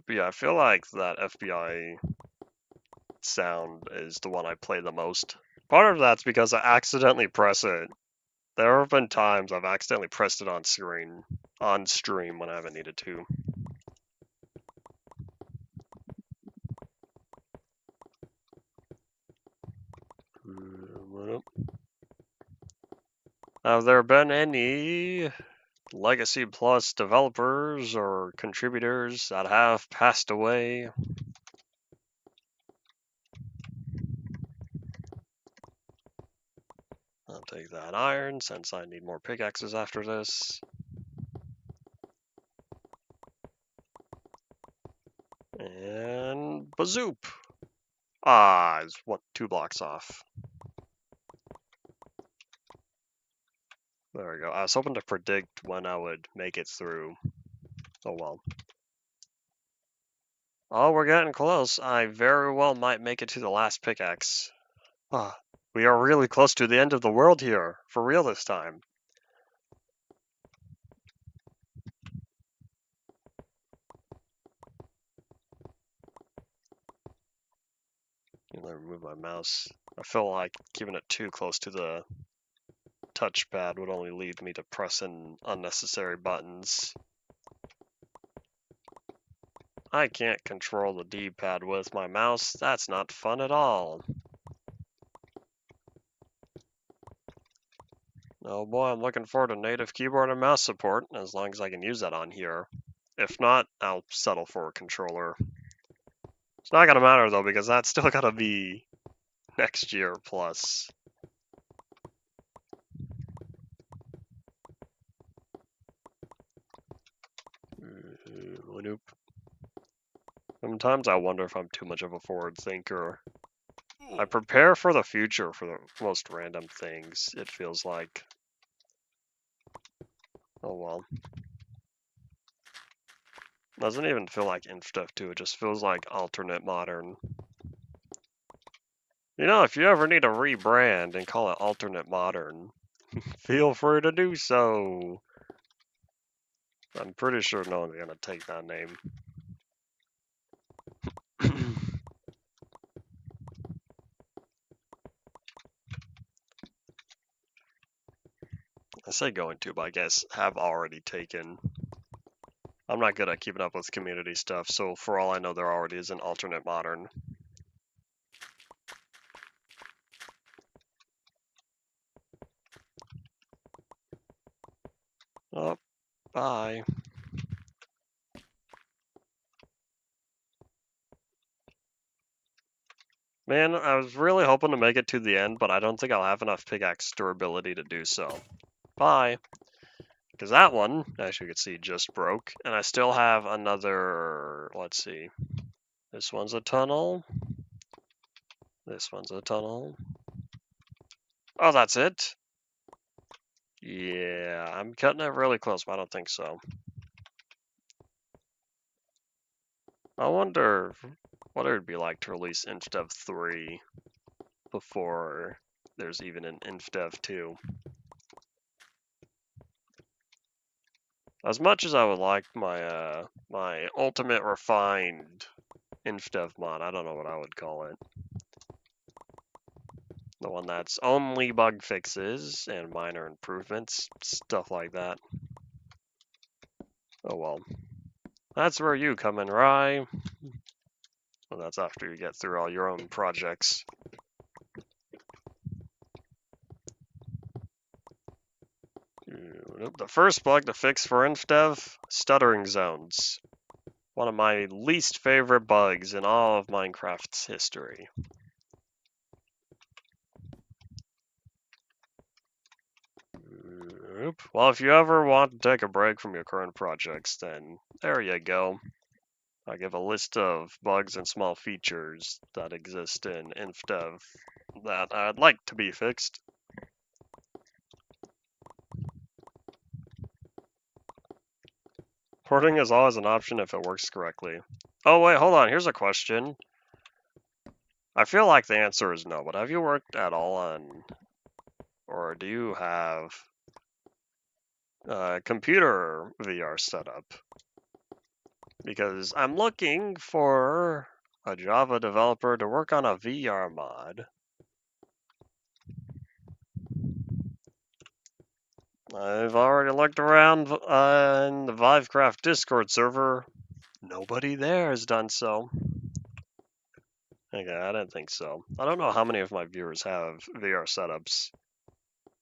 Yeah, I feel like that FBI sound is the one I play the most. Part of that's because I accidentally press it. There have been times I've accidentally pressed it on stream when I haven't needed to. Have there been any Legacy Plus developers or contributors that have passed away? I'll take that iron since I need more pickaxes after this. And bazoop! Ah, it's 2 blocks off. There we go. I was hoping to predict when I would make it through. Oh well. Oh, we're getting close. I very well might make it to the last pickaxe. Ah, we are really close to the end of the world here. For real this time. Let me remove my mouse. I feel like keeping it too close to the touchpad would only lead me to pressing unnecessary buttons. I can't control the D-pad with my mouse. That's not fun at all. Oh boy, I'm looking forward to native keyboard and mouse support, as long as I can use that on here. If not, I'll settle for a controller. It's not gonna matter though, because that's still gotta be next year plus. Nope. Sometimes I wonder if I'm too much of a forward thinker. I prepare for the future for the most random things, it feels like. Oh well. Doesn't even feel like InfDev 2, it just feels like alternate modern. You know, if you ever need to rebrand and call it alternate modern, feel free to do so. I'm pretty sure no one's gonna take that name. I say going to, but I guess have already taken. I'm not good at keeping up with community stuff, so for all I know, there already is an alternate modern. Oh, bye. Man, I was really hoping to make it to the end, but I don't think I'll have enough pickaxe durability to do so. Bye. Because that one, as you can see, just broke. And I still have another, let's see. This one's a tunnel. This one's a tunnel. Oh, that's it? Yeah, I'm cutting it really close, but I don't think so. I wonder what it would be like to release InfDev 3 before there's even an InfDev 2. As much as I would like my my ultimate refined InfDev mod, I don't know what I would call it. The one that's only bug fixes and minor improvements, stuff like that. Oh well. That's where you come in, Rye. Well, that's after you get through all your own projects. The first bug to fix for InfDev, stuttering zones. One of my least favorite bugs in all of Minecraft's history. Well, if you ever want to take a break from your current projects, then there you go. I give a list of bugs and small features that exist in InfDev that I'd like to be fixed. Porting is always an option if it works correctly. Oh wait, hold on, here's a question. I feel like the answer is no, but have you worked at all on, or do you have a computer VR setup? Because I'm looking for a Java developer to work on a VR mod. I've already looked around in the Vivecraft Discord server. Nobody there has done so. Okay, I didn't think so. I don't know how many of my viewers have VR setups.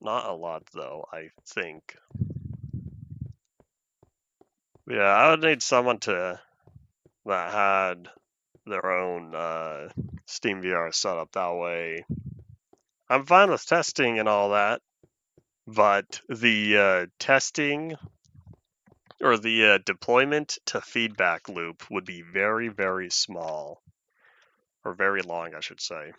Not a lot, though, I think. Yeah, I would need someone that had their own Steam VR setup. That way, I'm fine with testing and all that, but the testing or the deployment to feedback loop would be very, very small. Or very long, I should say.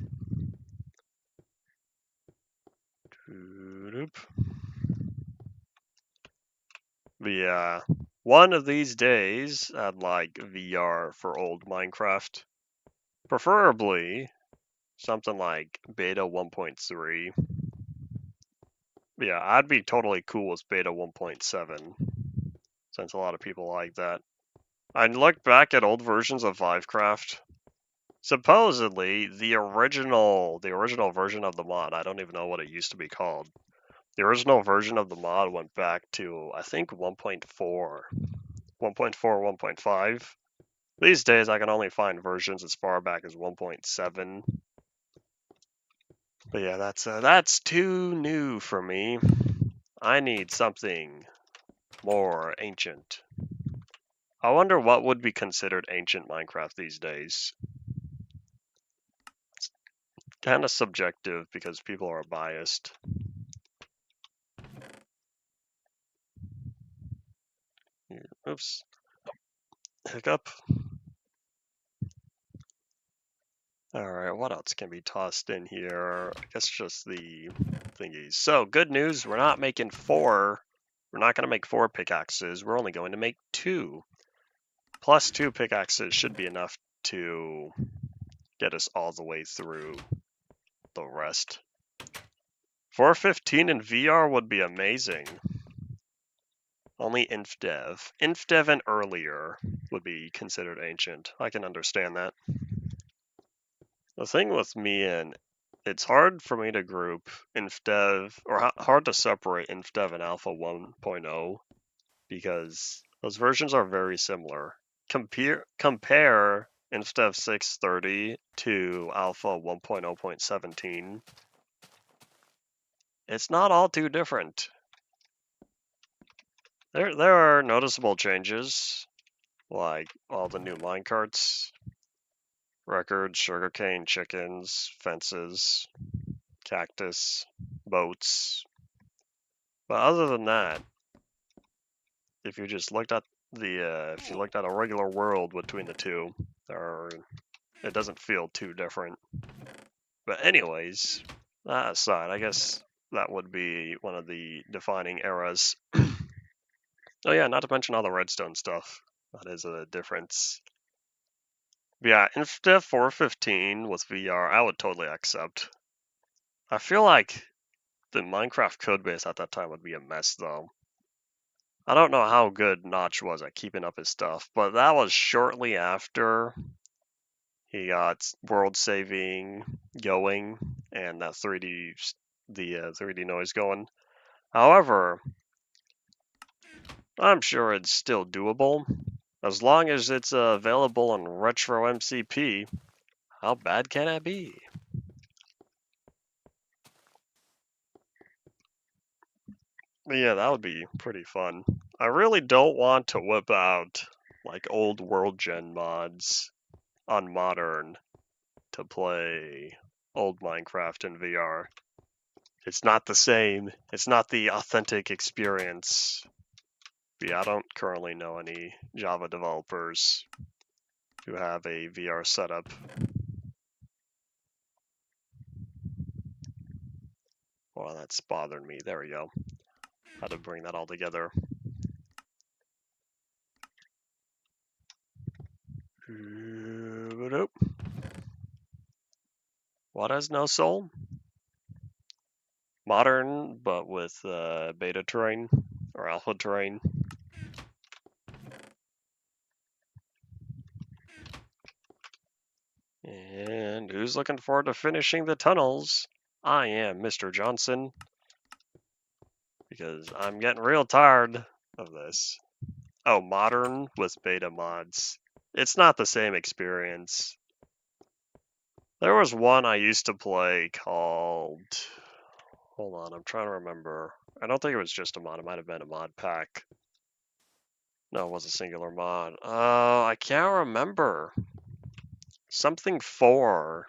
But yeah, one of these days, I'd like VR for old Minecraft. Preferably something like beta 1.3. Yeah, I'd be totally cool with beta 1.7, since a lot of people like that. I looked back at old versions of Vivecraft. Supposedly, the original version of the mod, I don't even know what it used to be called. The original version of the mod went back to, I think, 1.4, 1.5. These days, I can only find versions as far back as 1.7. But yeah, that's too new for me. I need something more ancient. I wonder what would be considered ancient Minecraft these days. It's kind of subjective because people are biased. Oops. Hiccup. Alright, what else can be tossed in here? I guess just the thingies. So, good news, we're not making 4. We're not going to make 4 pickaxes. We're only going to make 2. +2 pickaxes should be enough to get us all the way through the rest. 415 in VR would be amazing. Only InfDev. InfDev and earlier would be considered ancient. I can understand that. The thing with me and it's hard for me to group InfDev, or hard to separate InfDev and Alpha 1.0 because those versions are very similar. Compare InfDev 630 to Alpha 1.0.17. It's not all too different. There are noticeable changes, like all the new minecarts, records, sugarcane, chickens, fences, cactus, boats. But other than that, if you just looked at if you looked at a regular world between the two, it doesn't feel too different. But anyways, that aside, I guess that would be one of the defining eras. Oh yeah, not to mention all the redstone stuff. That is a difference. But yeah, InfDev 415 with VR, I would totally accept. I feel like the Minecraft codebase at that time would be a mess though. I don't know how good Notch was at keeping up his stuff, but that was shortly after he got world saving going and that 3D noise going. However, I'm sure it's still doable as long as it's available on Retro MCP. How bad can it be? But yeah, that would be pretty fun. I really don't want to whip out like old world gen mods on modern to play old Minecraft in VR. It's not the same. It's not the authentic experience. But yeah, I don't currently know any Java developers who have a VR setup. Well, that's bothering me. There we go. How to bring that all together. What has no soul? Modern, but with beta terrain or alpha terrain. And who's looking forward to finishing the tunnels? I am Mr. Johnson, because I'm getting real tired of this. Oh, modern with beta mods. It's not the same experience. There was one I used to play called... Hold on, I'm trying to remember. I don't think it was just a mod. It might have been a mod pack. No, it was a singular mod. I can't remember. Something 4.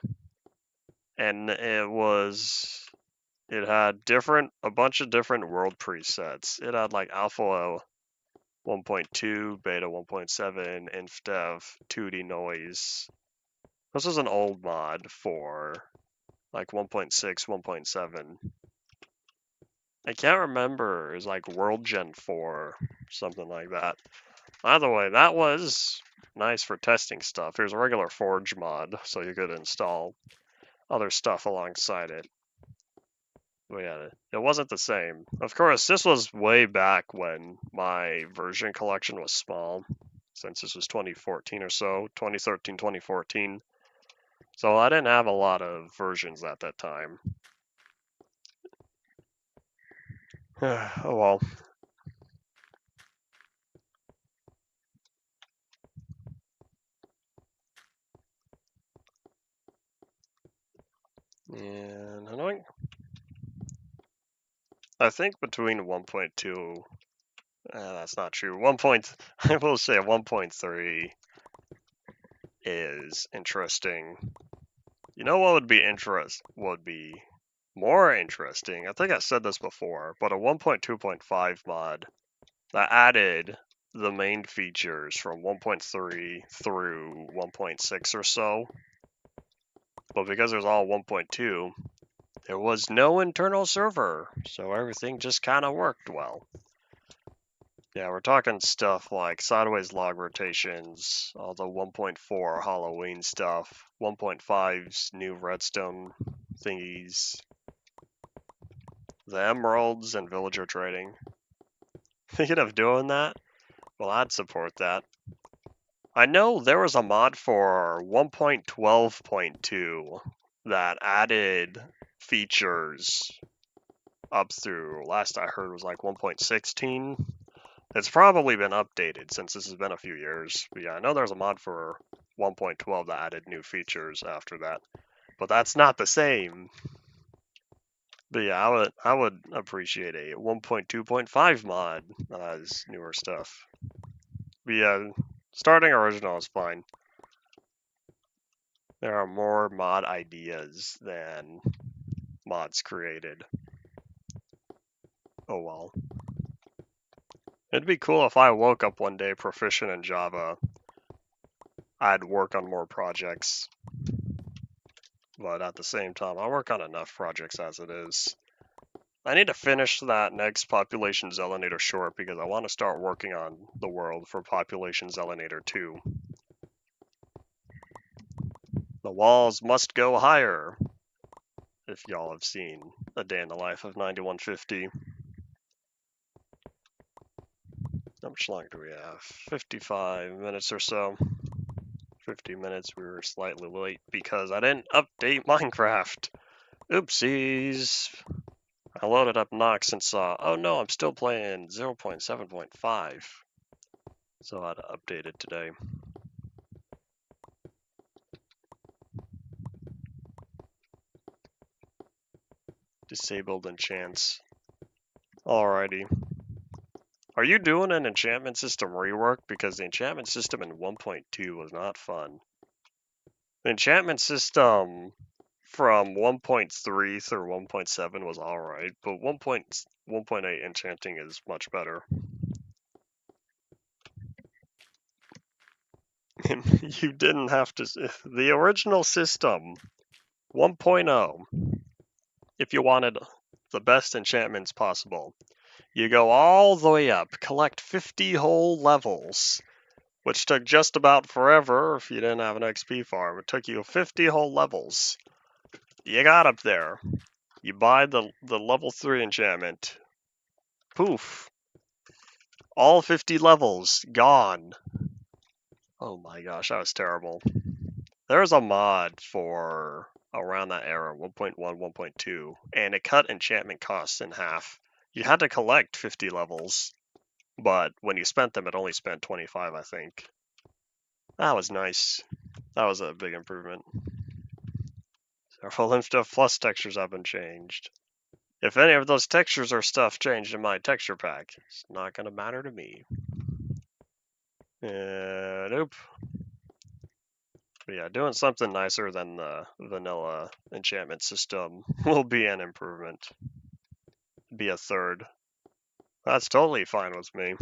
And it had a bunch of different world presets. It had like Alpha 1.2, Beta 1.7, InfDev, 2D noise. This was an old mod for like 1.6, 1.7. I can't remember. It was like World Gen 4, something like that. Either way, that was nice for testing stuff. There's a regular Forge mod, so you could install other stuff alongside it. But yeah, it wasn't the same. Of course, this was way back when my version collection was small, since this was 2014 or so, 2013, 2014. So I didn't have a lot of versions at that time. Oh well. And I think between 1.2, that's not true. I will say 1.3 is interesting. You know what would be more interesting? I think I said this before, but a 1.2.5 mod that added the main features from 1.3 through 1.6 or so. But because it was all 1.2, there was no internal server, so everything just kind of worked well. Yeah, we're talking stuff like sideways log rotations, all the 1.4 Halloween stuff, 1.5's new redstone thingies, the emeralds and villager trading. Thinking of doing that? Well, I'd support that. I know there was a mod for 1.12.2 that added features up through, last I heard was like 1.16. It's probably been updated since this has been a few years. But yeah, I know there's a mod for 1.12 that added new features after that. But that's not the same. But yeah, I would appreciate a 1.2.5 mod as newer stuff. But yeah, starting original is fine. There are more mod ideas than mods created. Oh well. It'd be cool if I woke up one day proficient in Java. I'd work on more projects. But at the same time, I work on enough projects as it is. I need to finish that next Population Zelinator short because I want to start working on the world for Population Zelinator 2. The walls must go higher. If y'all have seen A Day in the Life of 9150. How much longer do we have? 55 minutes or so. 50 minutes. We were slightly late because I didn't update Minecraft. Oopsies. I loaded up Nox and saw, oh no, I'm still playing 0.7.5. So I had to update it today. Disabled enchants. Alrighty. Are you doing an enchantment system rework? Because the enchantment system in 1.2 was not fun. The enchantment system from 1.3 through 1.7 was alright, but 1.8 enchanting is much better. You didn't have to. The original system, 1.0, if you wanted the best enchantments possible, you go all the way up, collect 50 whole levels, which took just about forever if you didn't have an XP farm. It took you 50 whole levels. You got up there. You buy the level 3 enchantment. Poof. All 50 levels gone. Oh my gosh, that was terrible. There was a mod for around that era, 1.1, 1.2, and it cut enchantment costs in half. You had to collect 50 levels, but when you spent them, it only spent 25, I think. That was nice. That was a big improvement. Several Limstuff Plus textures have been changed. If any of those textures or stuff changed in my texture pack, it's not going to matter to me. Nope. But yeah, doing something nicer than the vanilla enchantment system will be an improvement. Be a third. That's totally fine with me.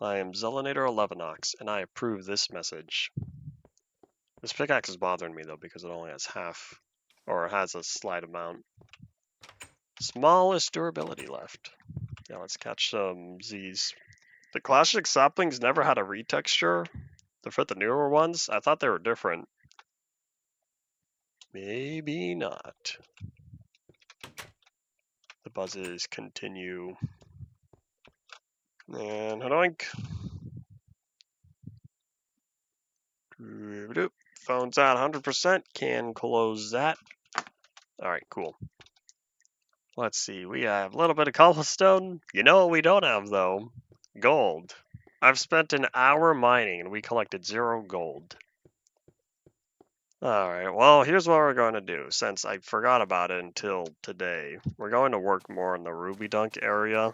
I am Zelinator 11ox, and I approve this message. This pickaxe is bothering me though because it only has half, or has a slight amount. Smallest durability left. Yeah, let's catch some Z's. The classic saplings never had a retexture. For the newer ones, I thought they were different. Maybe not. The buzzes continue. And hodoink. Phone's at 100%. Can close that. Alright, cool. Let's see. We have a little bit of cobblestone. You know what we don't have, though? Gold. I've spent an hour mining, and we collected 0 gold. Alright, well, here's what we're going to do, since I forgot about it until today. We're going to work more in the Ruby Dunk area,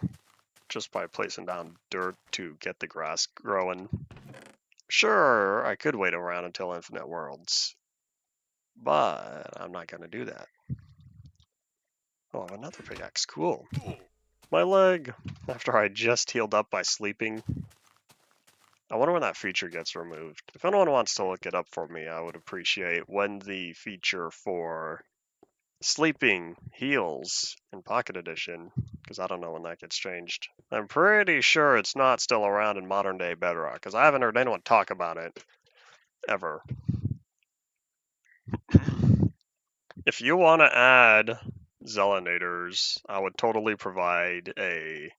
just by placing down dirt to get the grass growing. Sure, I could wait around until Infinite Worlds, but I'm not going to do that. Oh, I have another pickaxe, cool. My leg, after I just healed up by sleeping. I wonder when that feature gets removed. If anyone wants to look it up for me, I would appreciate when the feature for Sleeping Heals in Pocket Edition, because I don't know when that gets changed. I'm pretty sure it's not still around in modern day Bedrock, because I haven't heard anyone talk about it ever. If you want to add Zelenators, I would totally provide a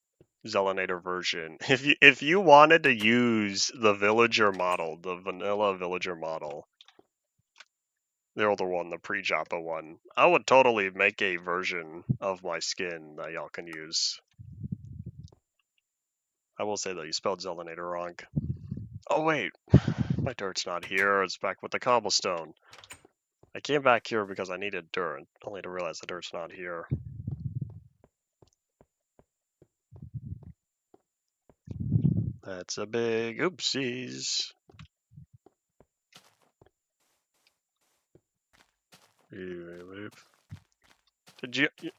Zelenator version. If you wanted to use the villager model, the vanilla villager model, the older one, the pre-Joppa one, I would totally make a version of my skin that y'all can use. I will say that you spelled Zelenator wrong. Oh wait, my dirt's not here. It's back with the cobblestone. I came back here because I needed dirt, only to realize the dirt's not here. That's a big oopsies. Did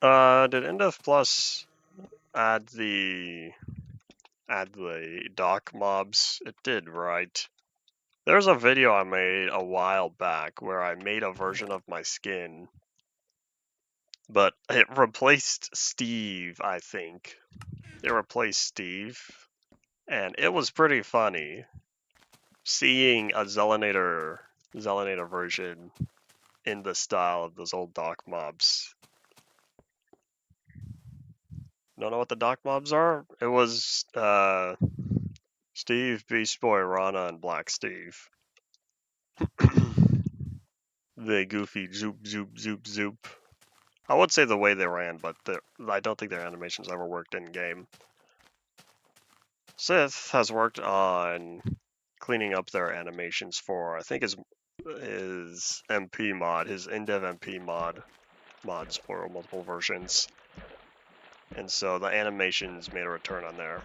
NDF Plus add the dock mobs? It did, right? There's a video I made a while back where I made a version of my skin, but it replaced Steve, I think. It replaced Steve, and it was pretty funny seeing a Zelenator version in the style of those old dock mobs. Don't know what the dock mobs are? It was Steve, Beast Boy, Rana, and Black Steve. The goofy zoop, zoop, zoop, zoop. I would say the way they ran, but I don't think their animations ever worked in game. Sith has worked on cleaning up their animations for, I think, his MP mod, his in-dev MP mods for multiple versions. And so the animations made a return on there.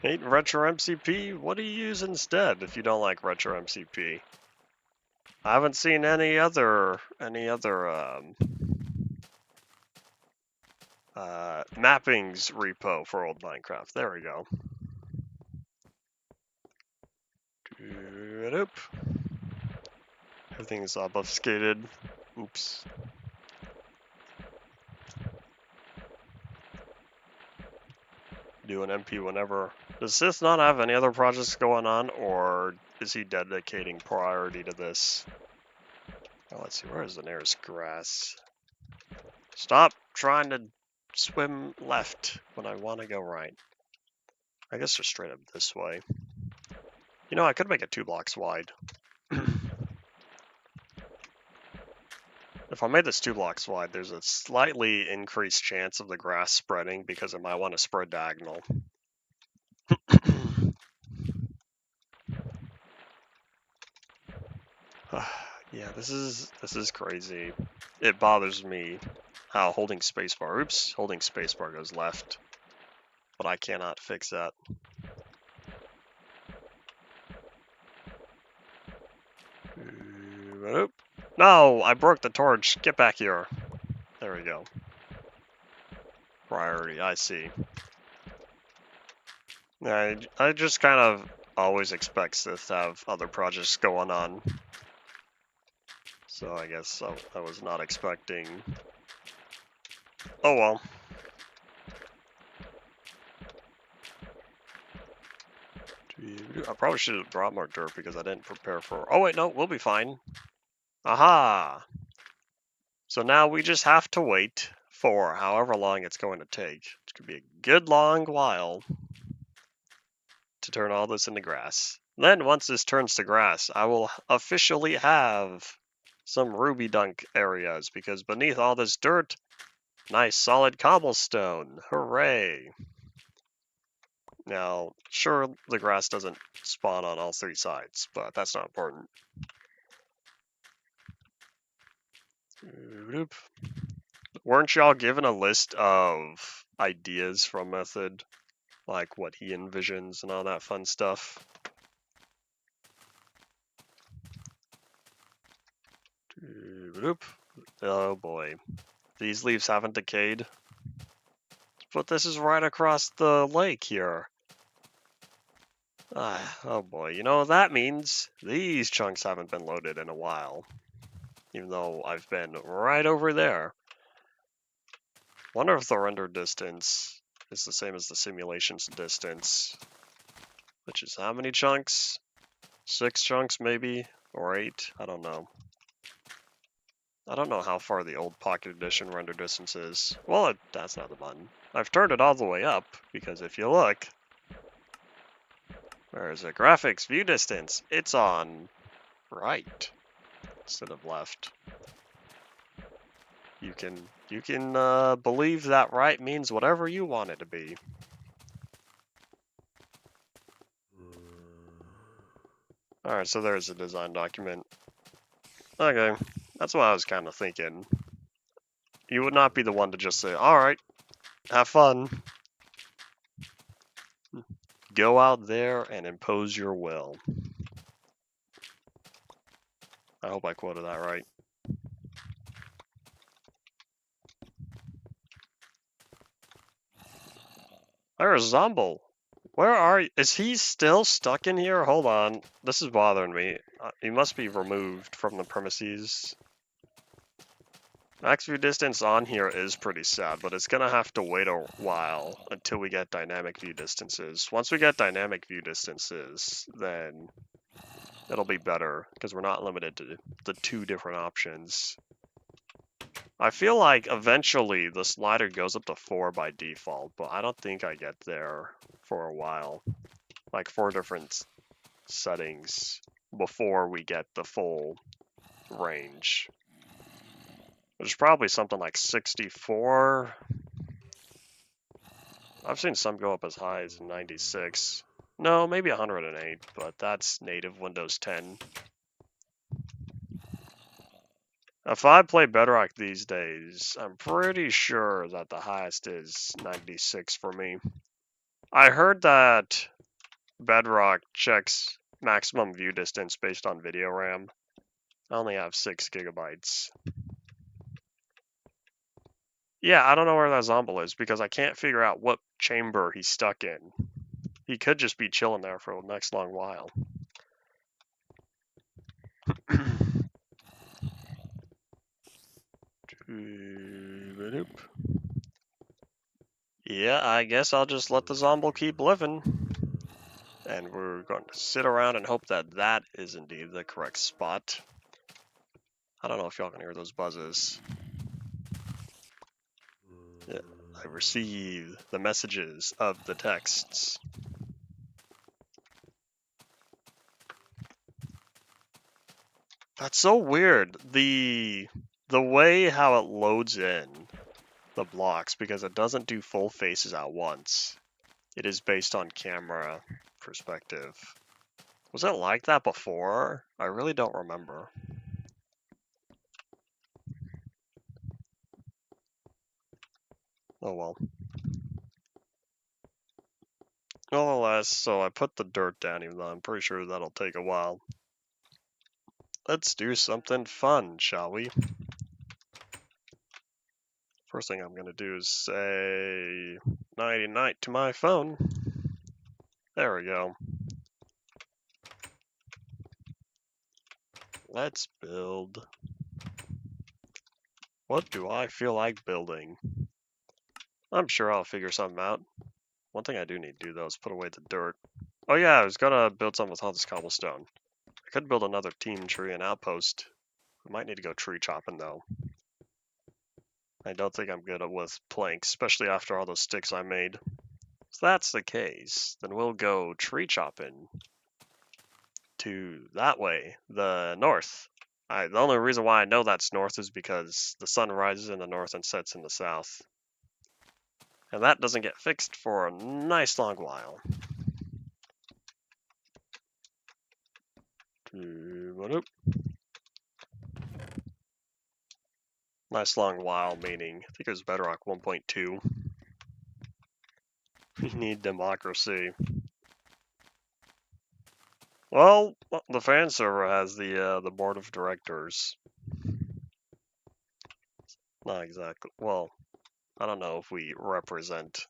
Hate Retro MCP? What do you use instead if you don't like Retro MCP? I haven't seen any other mappings repo for old Minecraft. There we go. Everything's obfuscated. Oops. Do an MP whenever. Does Sith not have any other projects going on, or is he dedicating priority to this? Oh, let's see, where is the nearest grass? Stop trying to swim left when I want to go right. I guess just straight up this way. You know, I could make it 2 blocks wide. If I made this 2 blocks wide, there's a slightly increased chance of the grass spreading because it might want to spread diagonal. Yeah, this is crazy. It bothers me how holding spacebar goes left, but I cannot fix that. No, I broke the torch. Get back here. There we go. Priority, I see. I just kind of always expect Sith to have other projects going on. So I guess I was not expecting. Oh well. I probably should have brought more dirt because I didn't prepare for. Oh wait, no, we'll be fine. Aha! So now we just have to wait for however long it's going to take. It could be a good long while to turn all this into grass. Then once this turns to grass, I will officially have some ruby dunk areas because beneath all this dirt, nice solid cobblestone. Hooray! Now, sure, the grass doesn't spawn on all 3 sides, but that's not important. Weren't y'all given a list of ideas from Method? Like what he envisions and all that fun stuff? Oh boy. These leaves haven't decayed. But this is right across the lake here. Oh boy, you know, that means these chunks haven't been loaded in a while. even though I've been right over there. Wonder if the render distance is the same as the simulation's distance, which is how many chunks? 6 chunks maybe, or 8, I don't know. I don't know how far the old Pocket Edition render distance is. Well, that's not the button. I've turned it all the way up, because if you look, where is it? Graphics, view distance, it's on right instead of left. You can believe that right means whatever you want it to be. Alright, so there's a design document. Okay, that's what I was kind of thinking. You would not be the one to just say, alright, have fun. Go out there and impose your will. I hope I quoted that right. There's Zomble. Where are you? Is he still stuck in here? Hold on. This is bothering me. He must be removed from the premises. Max view distance on here is pretty sad, but it's gonna have to wait a while until we get dynamic view distances. Once we get dynamic view distances, then it'll be better, because we're not limited to the 2 different options. I feel like eventually the slider goes up to 4 by default, but I don't think I get there for a while. Like 4 different settings before we get the full range. There's probably something like 64. I've seen some go up as high as 96. No, maybe 108, but that's native Windows 10. If I play Bedrock these days, I'm pretty sure that the highest is 96 for me. I heard that Bedrock checks maximum view distance based on video RAM. I only have 6 gigabytes. Yeah, I don't know where that Zomble is because I can't figure out what chamber he's stuck in. He could just be chilling there for the next long while. Yeah, I guess I'll just let the Zomble keep living. And we're going to sit around and hope that that is indeed the correct spot. I don't know if y'all can hear those buzzes. Yeah, I receive the messages of the texts. That's so weird. The way how it loads in the blocks, because it doesn't do full faces at once. It is based on camera perspective. Was it like that before? I really don't remember. Oh well. Nonetheless, so I put the dirt down, even though I'm pretty sure that'll take a while. Let's do something fun, shall we? First thing I'm gonna do is say nighty-night to my phone. There we go. Let's build. What do I feel like building? I'm sure I'll figure something out. One thing I do need to do though is put away the dirt. Oh yeah, I was gonna build something with all this cobblestone. I could build another team tree and outpost. I might need to go tree chopping though. I don't think I'm good with planks, especially after all those sticks I made. If that's the case, then we'll go tree chopping to that way, the north. The only reason why I know that's north is because the sun rises in the north and sets in the south. And that doesn't get fixed for a nice long while. Nice long while meaning, I think it was Bedrock 1.2. We need democracy. Well, the fan server has the board of directors. Not exactly. Well, I don't know if we represent.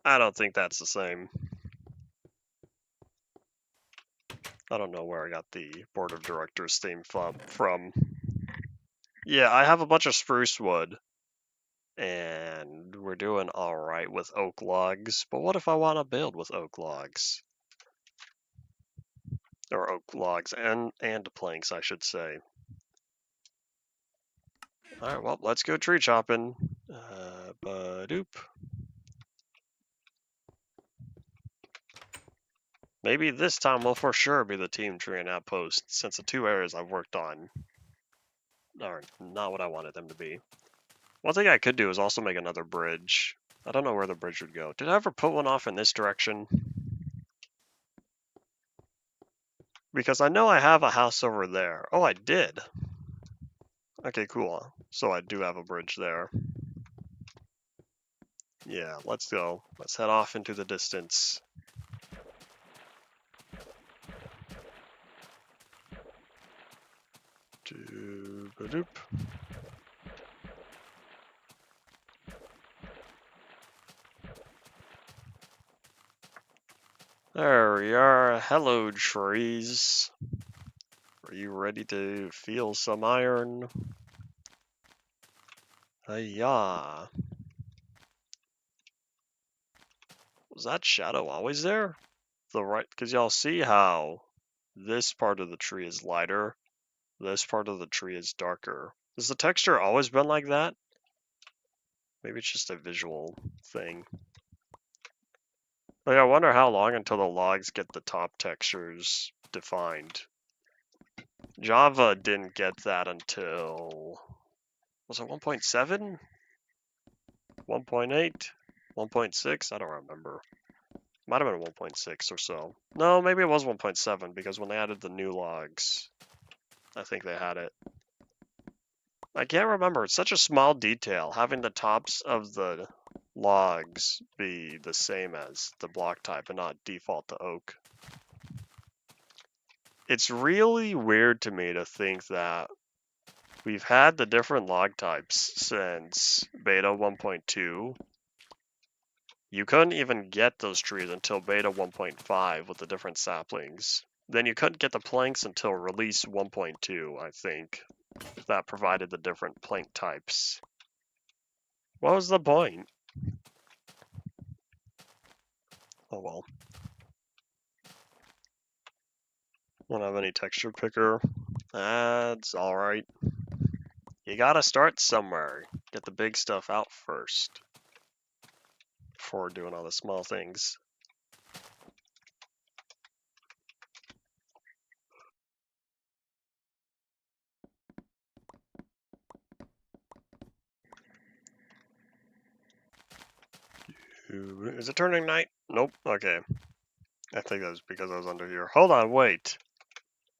I don't think that's the same. I don't know where I got the board of directors theme from. Yeah, I have a bunch of spruce wood. And we're doing alright with oak logs. But what if I want to build with oak logs? Or oak logs and planks, I should say. Alright, well, let's go tree chopping. Ba-doop. Maybe this time will for sure be the team tree and outpost, since the two areas I've worked on are not what I wanted them to be. One thing I could do is also make another bridge. I don't know where the bridge would go. Did I ever put one off in this direction? Because I know I have a house over there. Oh, I did. Okay, cool. So I do have a bridge there. Yeah, let's go. Let's head off into the distance. Doop-a-doop. There we are. Hello, trees. Are you ready to feel some iron? Hiya. Was that shadow always there? The right, because y'all see how this part of the tree is lighter, this part of the tree is darker. Has the texture always been like that? Maybe it's just a visual thing. Like, I wonder how long until the logs get the top textures defined. Java didn't get that until, was it 1.7? 1.8? 1.6? I don't remember. Might have been 1.6 or so. No, maybe it was 1.7 because when they added the new logs, I think they had it. I can't remember. It's such a small detail, having the tops of the logs be the same as the block type and not default to oak. It's really weird to me to think that we've had the different log types since beta 1.2. You couldn't even get those trees until beta 1.5 with the different saplings. Then you couldn't get the planks until release 1.2, I think. That provided the different plank types. What was the point? Oh well. Don't have any texture picker. That's alright. You gotta start somewhere. Get the big stuff out first. Before doing all the small things. Is it turning night? Nope. Okay. I think that's because I was under here. Hold on, wait.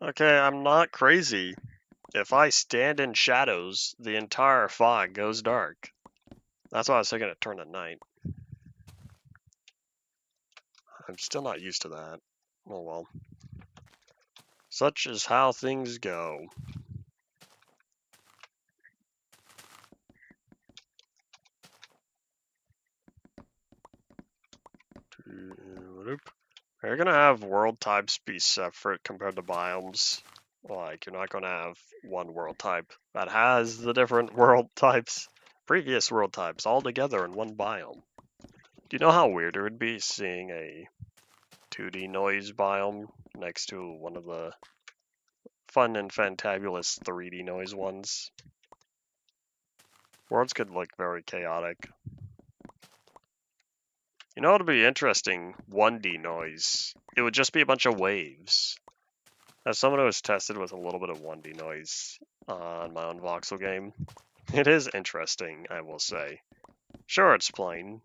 Okay, I'm not crazy. If I stand in shadows, the entire fog goes dark. That's why I was thinking it turned at night. I'm still not used to that. Oh well. Such is how things go. You're gonna have world types be separate compared to biomes. Like, you're not gonna have one world type that has the different world types, previous world types, all together in one biome. Do you know how weird it would be seeing a 2D noise biome next to one of the fun and fantabulous 3D noise ones? Worlds could look very chaotic. You know what would be interesting? 1D noise. It would just be a bunch of waves. As someone who has tested with a little bit of 1D noise on my own voxel game, it is interesting, I will say. Sure, it's plain,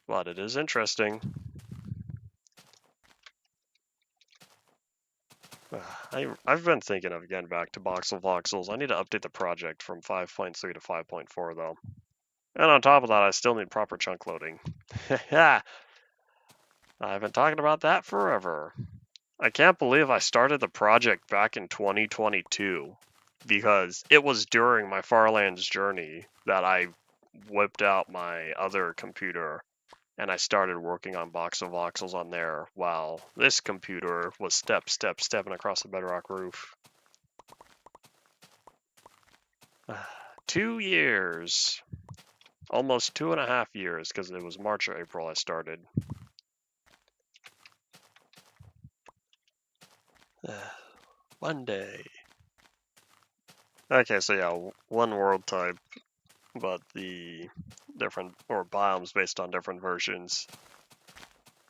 but it is interesting. I've been thinking of getting back to voxels. I need to update the project from 5.3 to 5.4 though. And on top of that, I still need proper chunk loading. I've been talking about that forever. I can't believe I started the project back in 2022 because it was during my Farlands journey that I whipped out my other computer and I started working on Box of Voxels on there while this computer was stepping across the bedrock roof. 2 years. Almost 2.5 years, because it was March or April I started. Monday. Okay, so yeah, one world type, but the different, or biomes based on different versions.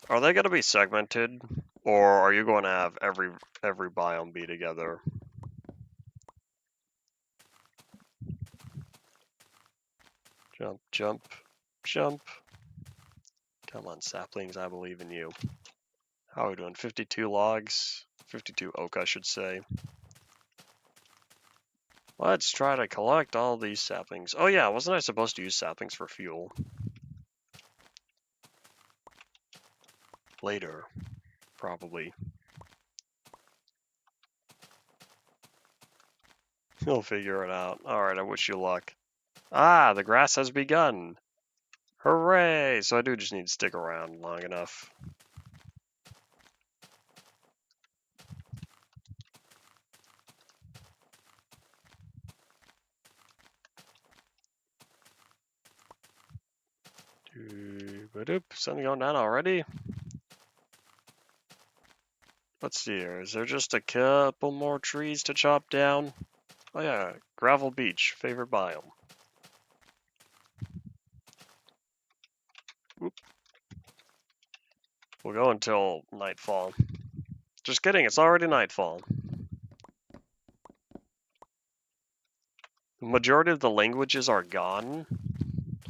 Are they going to be segmented, or are you going to have every biome be together? Jump, jump, jump. Come on, saplings, I believe in you. How are we doing? 52 logs? 52 oak, I should say. Let's try to collect all these saplings. Oh yeah, wasn't I supposed to use saplings for fuel? Later, probably. We'll figure it out. Alright, I wish you luck. Ah, the grass has begun! Hooray! So I do just need to stick around long enough. Something going down already? Let's see here. Is there just a couple more trees to chop down? Oh yeah, gravel beach, favorite biome. Oop. We'll go until nightfall. Just kidding, it's already nightfall. The majority of the languages are gone.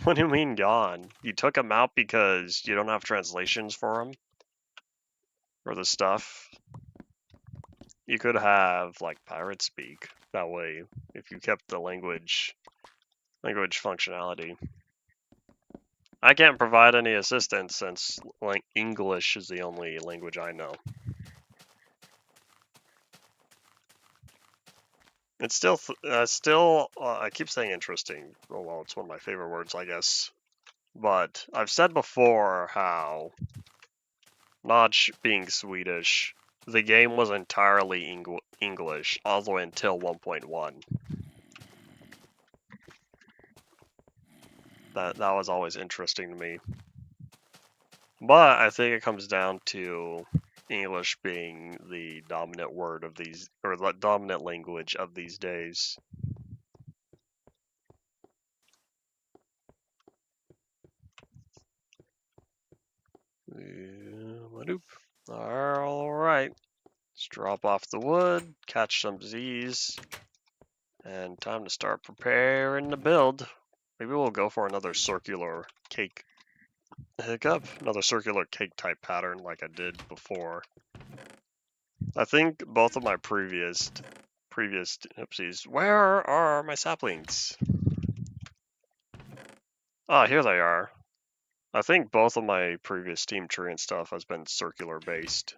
What do you mean gone? You took them out because you don't have translations for them? Or the stuff? You could have, like, pirate speak. That way, if you kept the language functionality. I can't provide any assistance since like English is the only language I know. It's still, I keep saying interesting. Oh, well, it's one of my favorite words, I guess. But I've said before how, not being Swedish, the game was entirely English all the way until 1.1. That was always interesting to me. But I think it comes down to English being the dominant word of these, or the dominant language of these days. Alright. Let's drop off the wood, catch some Z's, and time to start preparing the build. Maybe we'll go for another circular cake hiccup, another circular cake type pattern like I did before. I think both of my previous oopsies. Where are my saplings? Ah, here they are. I think both of my previous team tree and stuff has been circular based.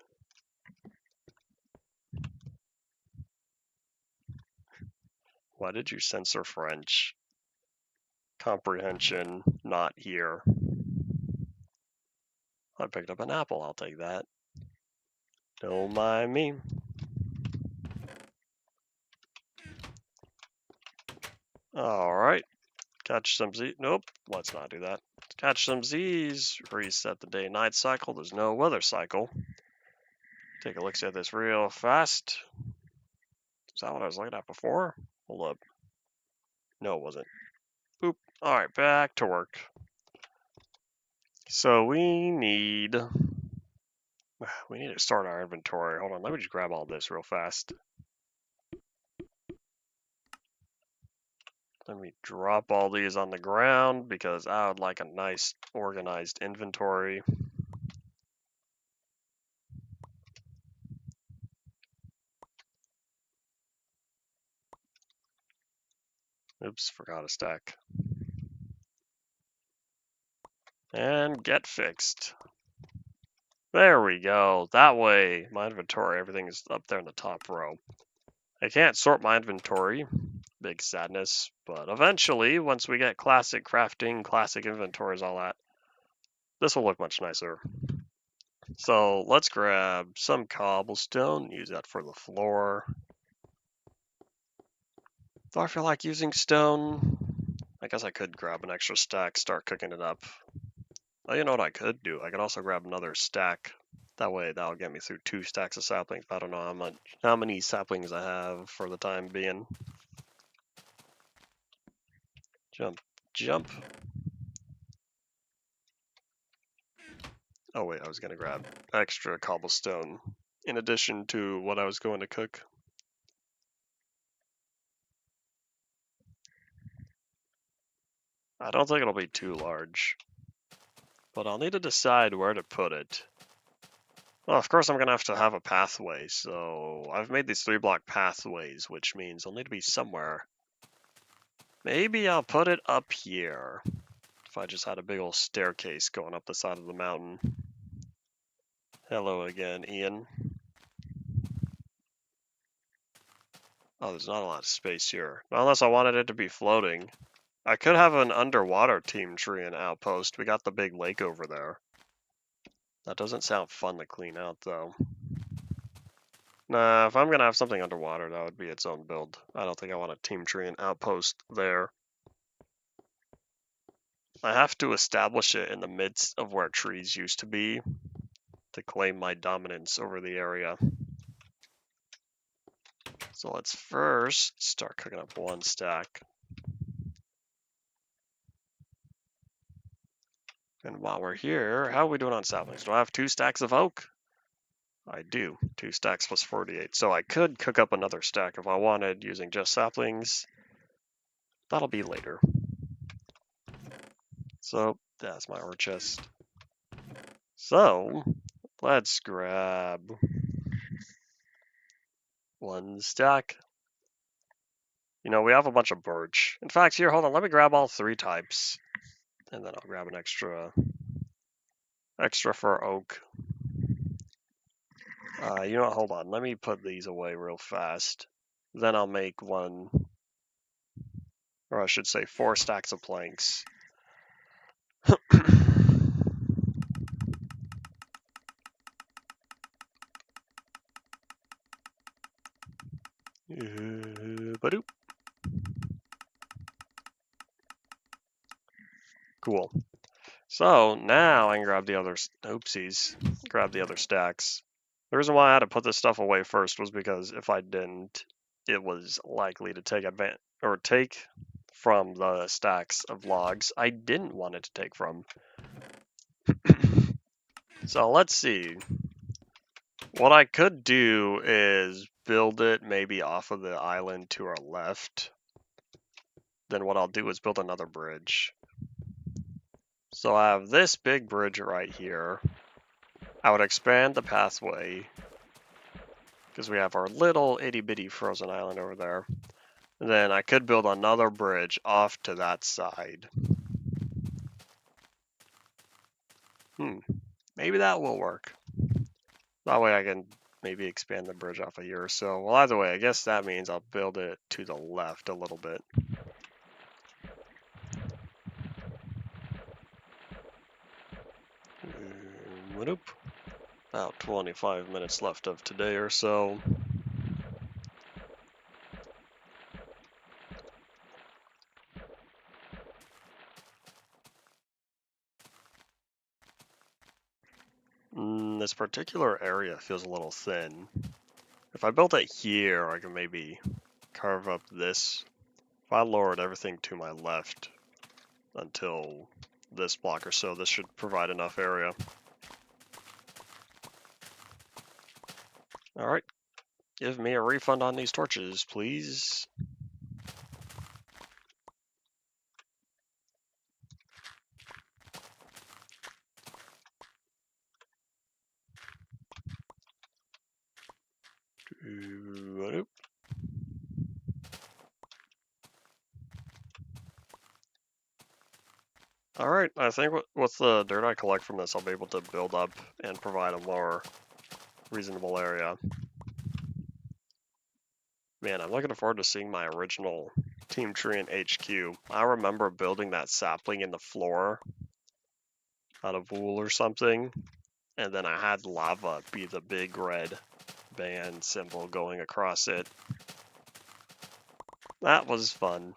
Why did you censor French? Comprehension not here. I picked up an apple, I'll take that. Don't mind me. Alright. Catch some Z. Nope, let's not do that. Catch some Z's. Reset the day-night cycle. There's no weather cycle. Take a look at this real fast. Is that what I was looking at before? Hold up. No, it wasn't. Boop. Alright, back to work. So we need to start our inventory. Hold on, let me just grab all this real fast. Let me drop all these on the ground because I would like a nice organized inventory. Oops, forgot a stack. And get fixed. There we go. That way, my inventory, everything is up there in the top row. I can't sort my inventory. Big sadness. But eventually, once we get classic crafting, classic inventories, all that, this will look much nicer. So let's grab some cobblestone, use that for the floor. Do I feel like using stone? I guess I could grab an extra stack, start cooking it up. Oh, you know what I could do? I could also grab another stack. That way, that'll get me through 2 stacks of saplings. But I don't know how many saplings I have for the time being. Jump, jump. Oh wait, I was gonna grab extra cobblestone in addition to what I was going to cook. I don't think it'll be too large, but I'll need to decide where to put it. Well, of course I'm gonna have a pathway, so I've made these 3-block pathways, which means they'll need to be somewhere. Maybe I'll put it up here. If I just had a big old staircase going up the side of the mountain. Hello again, Ian. Oh, there's not a lot of space here. Not unless I wanted it to be floating. I could have an underwater team tree and outpost. We got the big lake over there. That doesn't sound fun to clean out, though. Nah, if I'm gonna have something underwater, that would be its own build. I don't think I want a team tree and outpost there. I have to establish it in the midst of where trees used to be to claim my dominance over the area. So let's first start cooking up 1 stack. And while we're here, how are we doing on saplings? Do I have 2 stacks of oak? I do. 2 stacks plus 48. So I could cook up another stack if I wanted using just saplings. That'll be later. So that's my ore chest. So let's grab 1 stack. You know, we have a bunch of birch. In fact, here, hold on. Let me grab all 3 types. And then I'll grab an extra for oak. You know what? Hold on. Let me put these away real fast. Then I'll make 1, or I should say 4 stacks of planks. Badoop. Cool. So now I can grab the other, oopsies, grab the other stacks. The reason why I had to put this stuff away first was because if I didn't, it was likely to take from the stacks of logs I didn't want it to take from. So let's see. What I could do is build it maybe off of the island to our left. Then what I'll do is build another bridge. So I have this big bridge right here. I would expand the pathway because we have our little itty-bitty frozen island over there. And then I could build another bridge off to that side. Maybe that will work. That way I can maybe expand the bridge off of here. So, well, either way, I guess that means I'll build it to the left a little bit. About 25 minutes left of today or so. This particular area feels a little thin. If I built it here, I can maybe carve up this. If I lowered everything to my left until this block or so, this should provide enough area. Alright, give me a refund on these torches, please. Alright, I think with the dirt I collect from this, I'll be able to build up and provide a more reasonable area. Man, I'm looking forward to seeing my original team tree in HQ. I remember building that sapling in the floor out of wool or something, and then I had lava be the big red band symbol going across it. That was fun.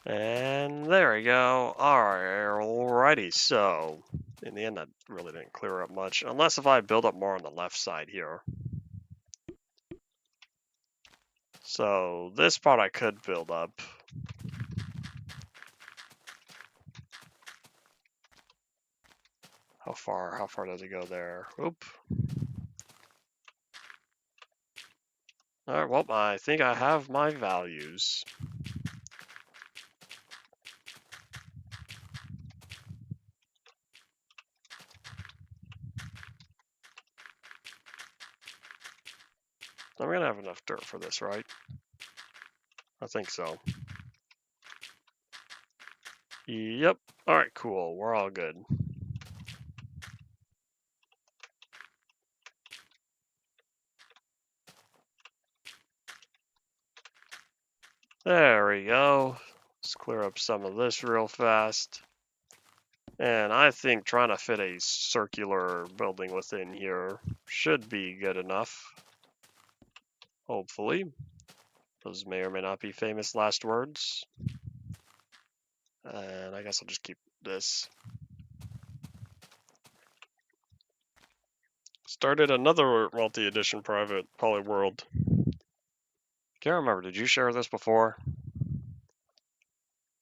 And there we go. Alrighty, so in the end that really didn't clear up much, unless if I build up more on the left side here. So this part I could build up. How far does it go there? Oop. Alright, well, I think I have my values. I'm gonna have enough dirt for this, right? I think so. Yep. Alright, cool. We're all good. There we go. Let's clear up some of this real fast. And I think trying to fit a circular building within here should be good enough. Hopefully. Those may or may not be famous last words. And I guess I'll just keep this. Started another multi-edition private Polyworld. Can't remember, did you share this before?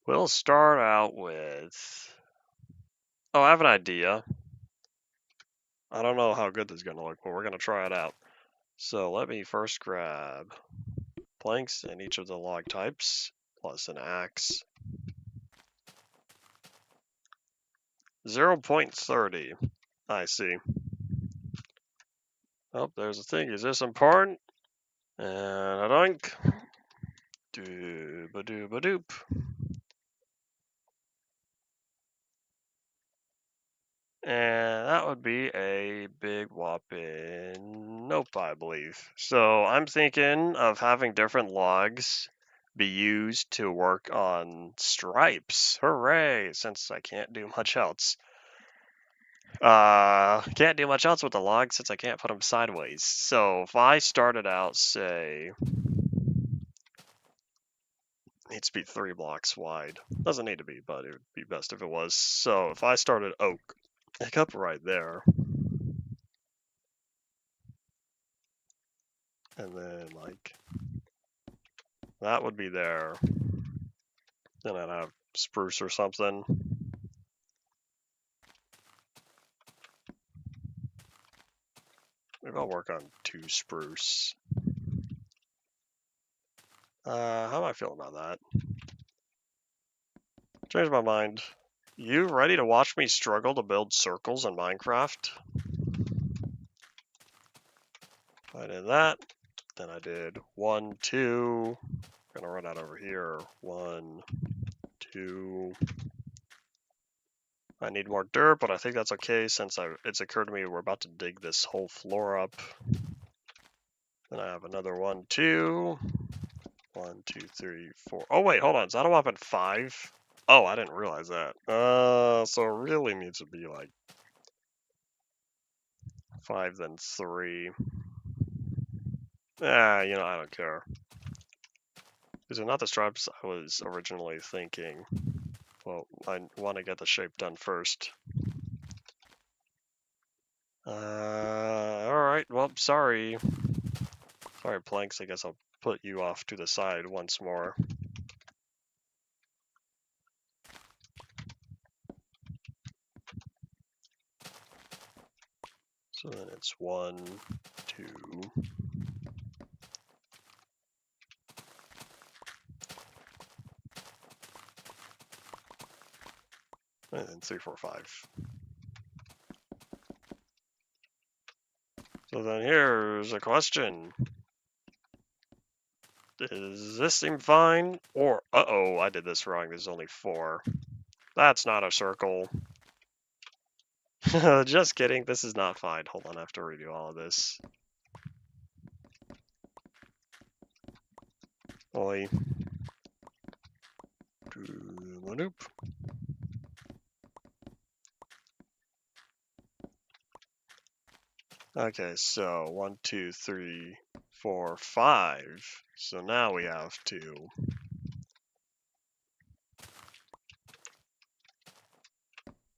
We'll start out with... Oh, I have an idea. I don't know how good this is going to look, but we're going to try it out. So let me first grab planks in each of the log types, plus an axe. 0.30. I see. Oh, there's a thing. Is this important? And a dunk. Dooba-dooba-doop. And that would be a big whopping nope, I believe. So I'm thinking of having different logs be used to work on stripes. Hooray! Since I can't do much else. Can't do much else with the logs since I can't put them sideways. So if I started out, say, needs to be 3 blocks wide. Doesn't need to be, but it would be best if it was. So if I started oak, like up right there, and then like that would be there. Then I'd have spruce or something. Maybe I'll work on 2 spruce. How am I feeling about that? Changed my mind. You ready to watch me struggle to build circles in Minecraft? I did that. Then I did 1, 2. Gonna run out over here. 1, 2. I need more dirt, but I think that's okay since it's occurred to me we're about to dig this whole floor up. Then I have another 1, 2. 1, 2, 3, 4. Oh wait, hold on. Is that a whopping 5? Oh, I didn't realize that. So it really needs to be like 5 then 3. Ah, you know, I don't care. These are not the stripes I was originally thinking. Well, I want to get the shape done first. Alright, well, sorry. Sorry, planks, I guess I'll put you off to the side once more. So then it's 1, 2. And then 3, 4, 5. So then here's a question. Does this seem fine? Or, uh-oh, I did this wrong. There's only 4. That's not a circle. Just kidding. This is not fine. Hold on, I have to redo all of this. Oi. Nope. Okay, so 1, 2, 3, 4, 5. So now we have to.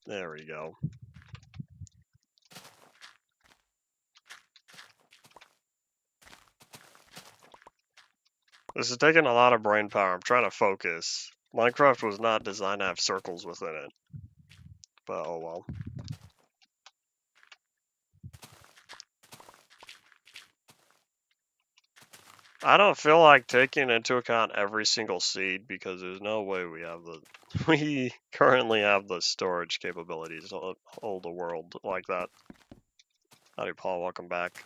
There we go. This is taking a lot of brain power. I'm trying to focus. Minecraft was not designed to have circles within it. But oh well. I don't feel like taking into account every single seed because there's no way we have the we currently have the storage capabilities to hold a world like that. Howdy Paul, welcome back.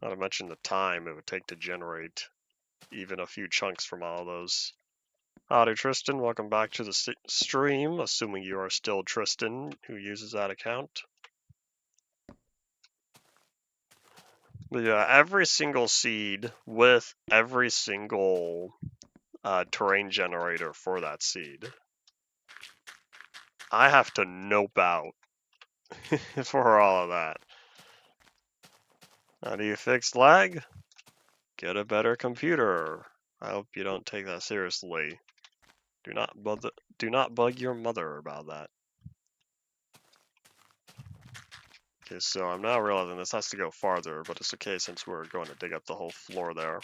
Not to mention the time it would take to generate even a few chunks from all of those. Howdy Tristan, welcome back to the stream, assuming you are still Tristan who uses that account. But yeah, every single seed with every single terrain generator for that seed, I have to nope out for all of that. How do you fix lag? Get a better computer. I hope you don't take that seriously. Do not bug your mother about that. Okay, so I'm now realizing this has to go farther, but it's okay since we're going to dig up the whole floor there.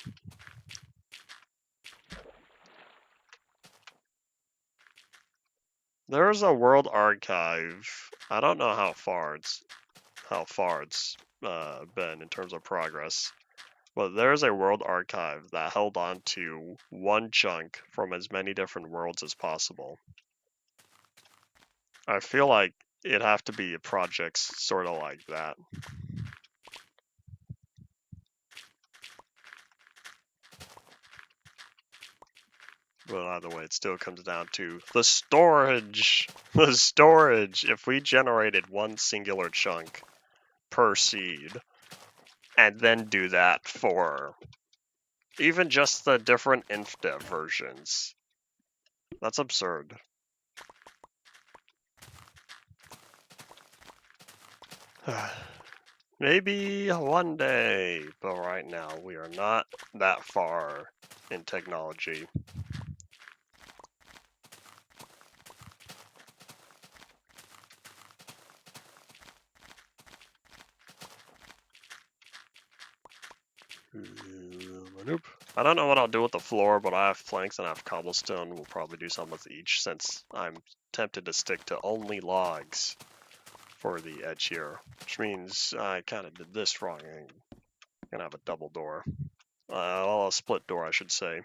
There's a world archive. I don't know how far it's been in terms of progress, but there's a world archive that held on to one chunk from as many different worlds as possible. I feel like it'd have to be projects sort of like that. But either way, it still comes down to the storage. The storage. If we generated one singular chunk per seed, and then do that for even just the different InfDev versions, that's absurd. Maybe one day, but right now we are not that far in technology. Nope. I don't know what I'll do with the floor, but I have planks and I have cobblestone. We'll probably do something with each since I'm tempted to stick to only logs for the edge here, which means I kind of did this wrong. I'm gonna have a double door. Well, a split door, I should say.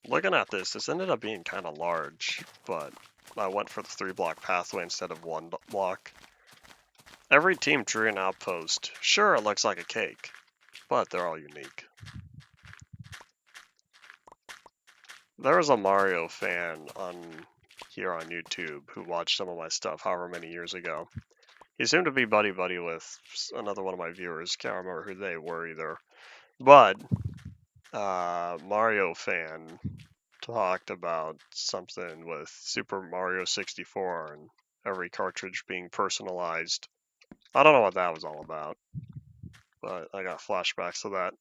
Looking at this ended up being kind of large, but I went for the 3-block pathway instead of 1 block. Every team drew an outpost. Sure, it looks like a cake, but they're all unique. There was a Mario fan here on YouTube who watched some of my stuff however many years ago. He seemed to be buddy-buddy with another one of my viewers. Can't remember who they were either. But Mario fan talked about something with Super Mario 64 and every cartridge being personalized. I don't know what that was all about, but I got flashbacks to that.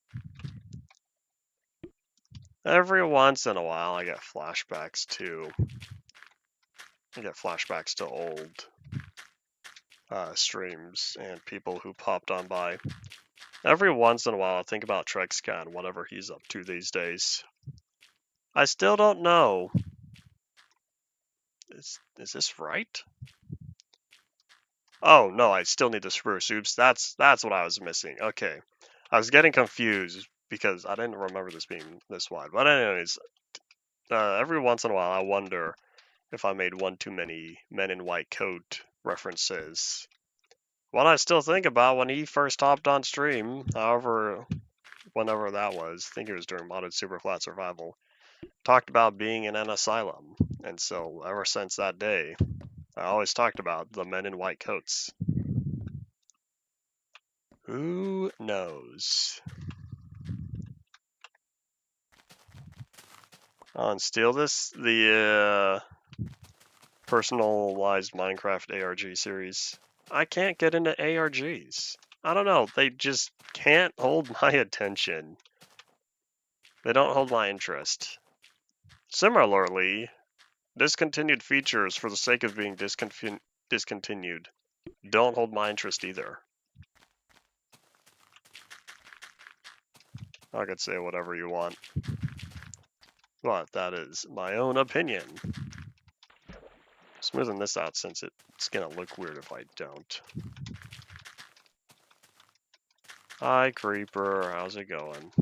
Every once in a while, I get flashbacks to old streams and people who popped on by. Every once in a while, I think about TrexCon, whatever he's up to these days. I still don't know. Is this right? Oh no, I still need the spruce. Oops, that's what I was missing. Okay, I was getting confused because I didn't remember this being this wide. But anyways, every once in a while, I wonder if I made one too many Men in White coat references. What I still think about when he first hopped on stream, however, whenever that was, I think it was during Modded Super Flat Survival, talked about being in an asylum. And so ever since that day, I always talked about the men in white coats. Who knows? On Steal This, the personalized Minecraft ARG series. I can't get into ARGs. I don't know, they just can't hold my attention. They don't hold my interest. Similarly, discontinued features for the sake of being discontinued don't hold my interest either. I could say whatever you want, but that is my own opinion. Smoothing this out since it's gonna look weird if I don't. Hi, Creeper. How's it going?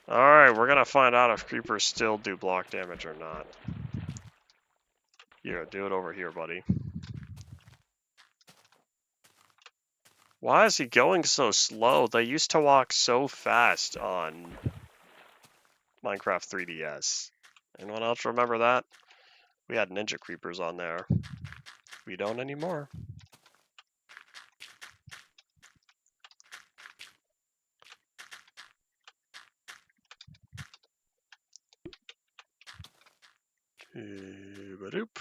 Alright, we're gonna find out if Creepers still do block damage or not. Here, do it over here, buddy. Why is he going so slow? They used to walk so fast on Minecraft 3DS. Anyone else remember that? We had Ninja Creepers on there. We don't anymore. Ba-doop.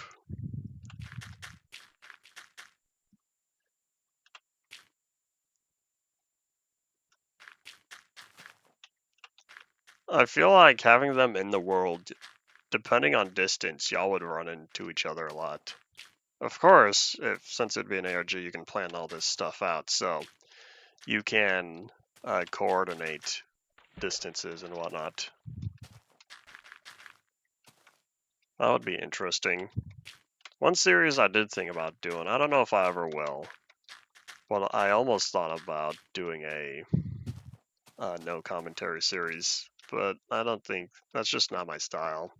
I feel like having them in the world, depending on distance, y'all would run into each other a lot. Of course, since it'd be an ARG, you can plan all this stuff out, so you can coordinate distances and whatnot. That would be interesting. One series I did think about doing, I don't know if I ever will, but I almost thought about doing a no commentary series, but I don't think, that's just not my style.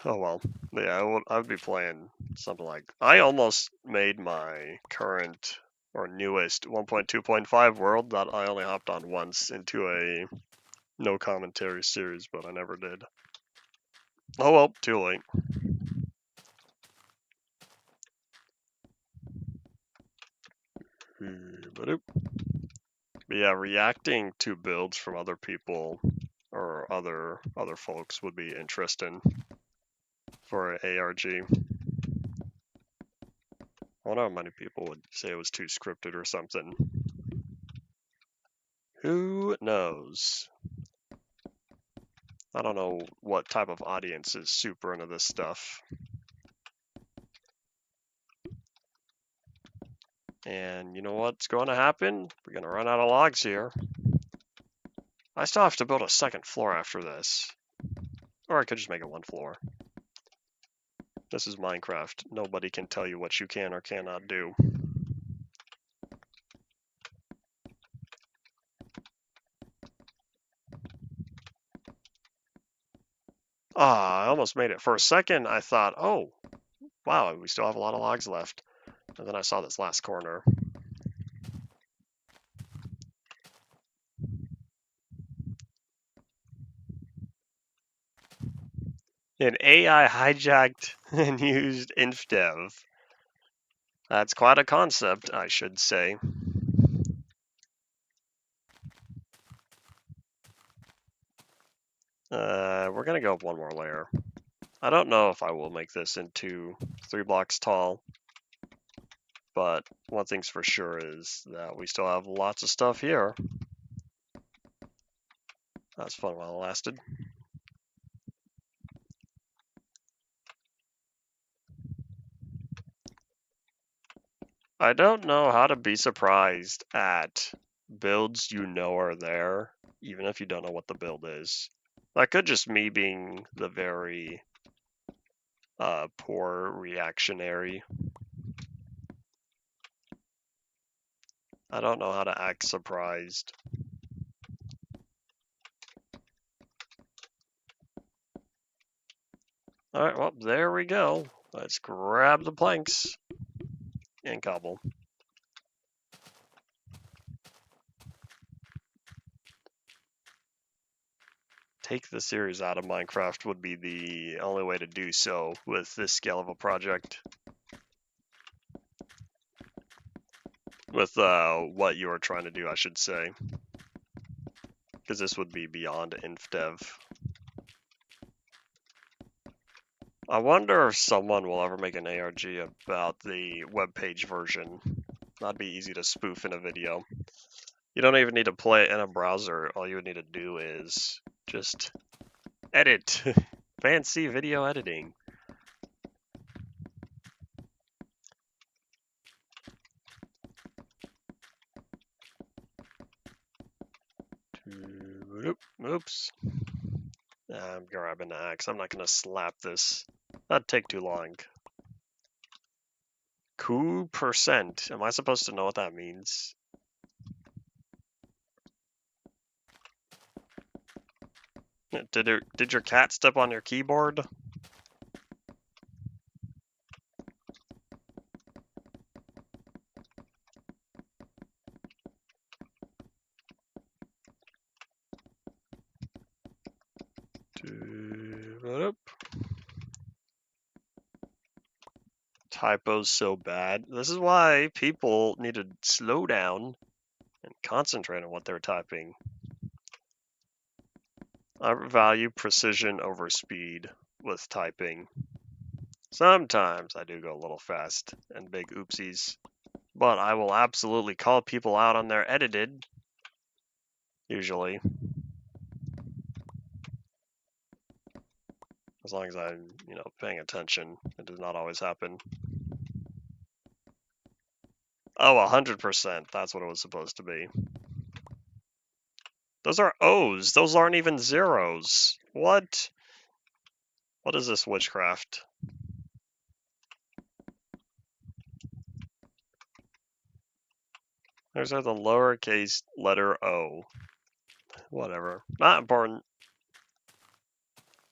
Oh well, yeah, I would be playing something like, I almost made my current or newest 1.2.5 world that I only hopped on once into a no commentary series, but I never did. Oh well, too late. But yeah, reacting to builds from other people or other folks would be interesting for an ARG. I wonder how many people would say it was too scripted or something. Who knows? I don't know what type of audience is super into this stuff. And you know what's going to happen? We're going to run out of logs here. I still have to build a second floor after this. Or I could just make it one floor. This is Minecraft. Nobody can tell you what you can or cannot do. Ah, I almost made it. For a second, I thought, oh, wow, we still have a lot of logs left. And then I saw this last corner. An AI hijacked and used InfDev. That's quite a concept, I should say. We're gonna go up one more layer. I don't know if I will make this into 3 blocks tall, but one thing's for sure is that we still have lots of stuff here. That's fun while it lasted. I don't know how to be surprised at builds you know are there, even if you don't know what the build is. That could just me being the very poor reactionary. I don't know how to act surprised. Alright, well, there we go. Let's grab the planks and cobble. take the series out of Minecraft would be the only way to do so with this scale of a project. With what you are trying to do, I should say. Because this would be beyond InfDev. I wonder if someone will ever make an ARG about the webpage version. That'd be easy to spoof in a video. You don't even need to play it in a browser. All you would need to do is just edit. Fancy video editing. Oops. I'm grabbing the axe. I'm not going to slap this. That'd take too long. %. Am I supposed to know what that means? Did your cat step on your keyboard? Typos so bad. This is why people need to slow down and concentrate on what they're typing. I value precision over speed with typing. Sometimes I do go a little fast and big oopsies, but I will absolutely call people out on their edited, usually. As long as I'm, paying attention. It does not always happen. Oh, 100%. That's what it was supposed to be. Those are O's. Those aren't even zeros. What? What is this witchcraft? Those are the lowercase letter O. Whatever. Not important.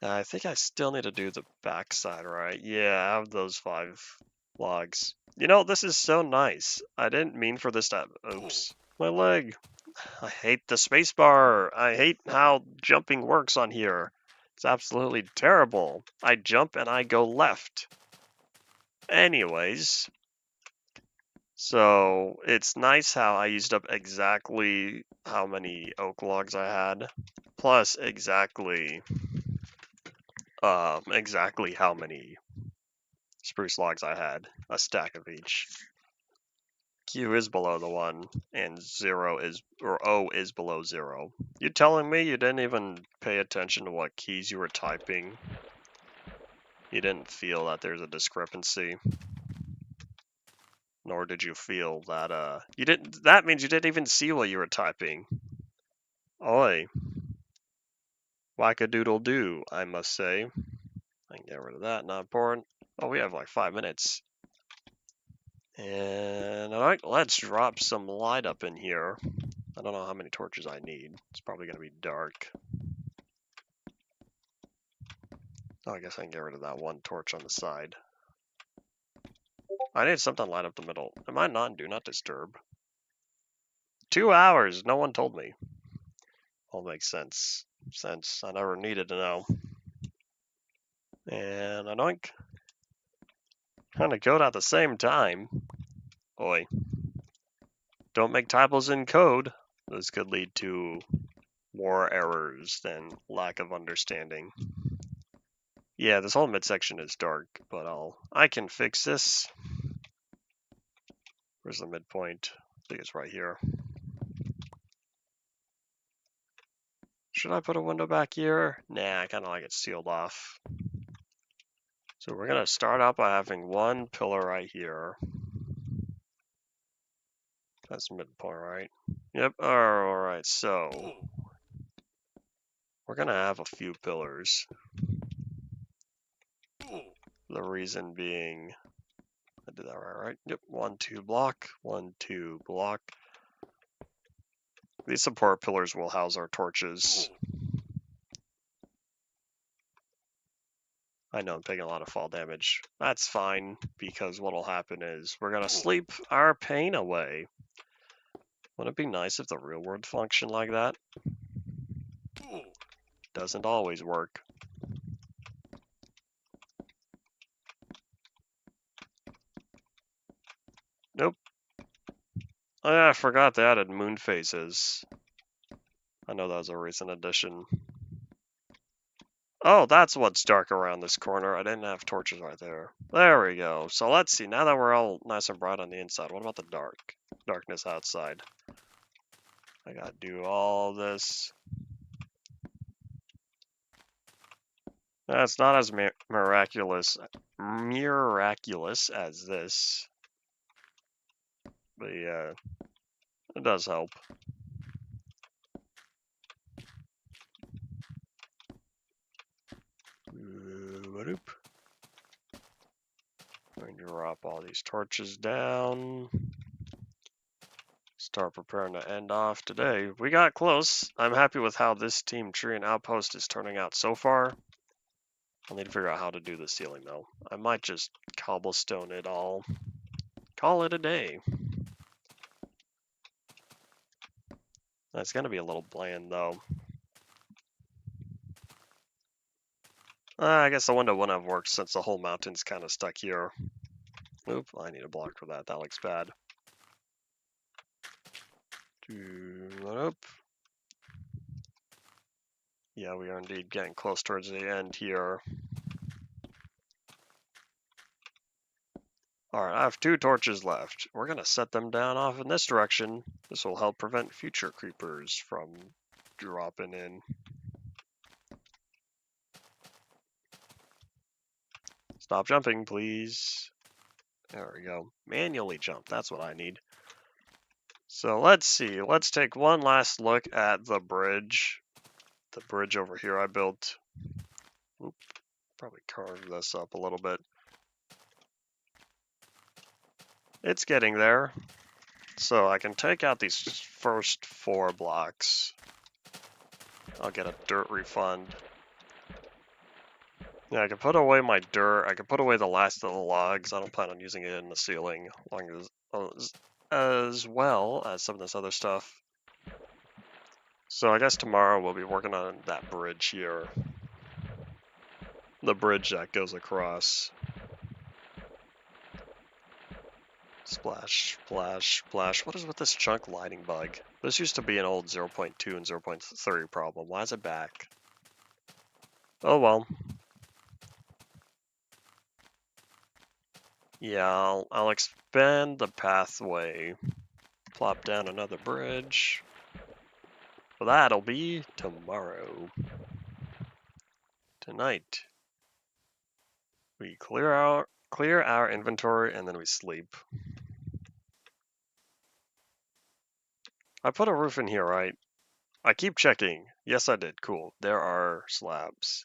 I think I still need to do the backside, right? Yeah, I have those 5 logs. This is so nice. I didn't mean for this to... Oops. My leg. I hate the spacebar. I hate how jumping works on here. It's absolutely terrible. I jump and I go left. Anyways. So, it's nice how I used up exactly how many oak logs I had. Plus exactly how many spruce logs I had. A stack of each. Q is below the 1, and O is below 0. You telling me you didn't even pay attention to what keys you were typing? You didn't feel that there's a discrepancy? Nor did you feel that, that means you didn't even see what you were typing. Oi. Whack-a-doodle-doo, I must say. I can get rid of that, not important. Oh, we have like 5 minutes. And alright, let's drop some light up in here. I don't know how many torches I need. It's probably going to be dark. Oh, I guess I can get rid of that 1 torch on the side. I need something to light up the middle. Am I not in Do Not Disturb? 2 hours! No one told me. All makes sense. Since I never needed to know. And anoink. Kind of code at the same time. Oi. Don't make typos in code. This could lead to more errors than lack of understanding. Yeah, this whole midsection is dark, but I can fix this. Where's the midpoint? I think it's right here. Should I put a window back here? Nah, I kind of like it sealed off. So we're going to start out by having 1 pillar right here. That's midpoint, right? Yep, alright, so we're going to have a few pillars. The reason being, I did that right? Yep, 1, 2 block, 1, 2 block. These support pillars will house our torches. I know I'm taking a lot of fall damage. That's fine, because what'll happen is we're gonna sleep our pain away. Wouldn't it be nice if the real world functioned like that? doesn't always work. Nope. Oh yeah, I forgot they added moon phases. I know that was a recent addition. Oh, that's what's dark around this corner. I didn't have torches right there. There we go. So let's see. Now that we're all nice and bright on the inside, what about the darkness outside? I gotta do all this. It's not as miraculous as this, but yeah, it does help. Going to drop all these torches down. Start preparing to end off today. We got close. I'm happy with how this team tree and outpost is turning out so far. I'll need to figure out how to do the ceiling though. I might just cobblestone it all. Call it a day. That's gonna be a little bland though. I guess the window wouldn't have worked since the whole mountain's kind of stuck here. Oop, I need a block for that. That looks bad. Up. Yeah, we are indeed getting close towards the end here. Alright, I have 2 torches left. We're going to set them down off in this direction. This will help prevent future creepers from dropping in. Stop jumping, please. There we go. Manually jump, that's what I need. So let's see. Let's take one last look at the bridge. The bridge over here I built. Oop, probably carved this up a little bit. It's getting there. So I can take out these first 4 blocks. I'll get a dirt refund. Yeah, I can put away my dirt. I can put away the last of the logs. I don't plan on using it in the ceiling, as well as some of this other stuff. So I guess tomorrow we'll be working on that bridge here. The bridge that goes across. Splash, splash, splash. What is with this chunk lighting bug? This used to be an old 0.2 and 0.3 problem. Why is it back? Oh well. Yeah, I'll expand the pathway. Plop down another bridge. Well, that'll be tomorrow. Tonight, we clear our inventory and then we sleep. I put a roof in here, right? I keep checking. Yes, I did. Cool. There are slabs.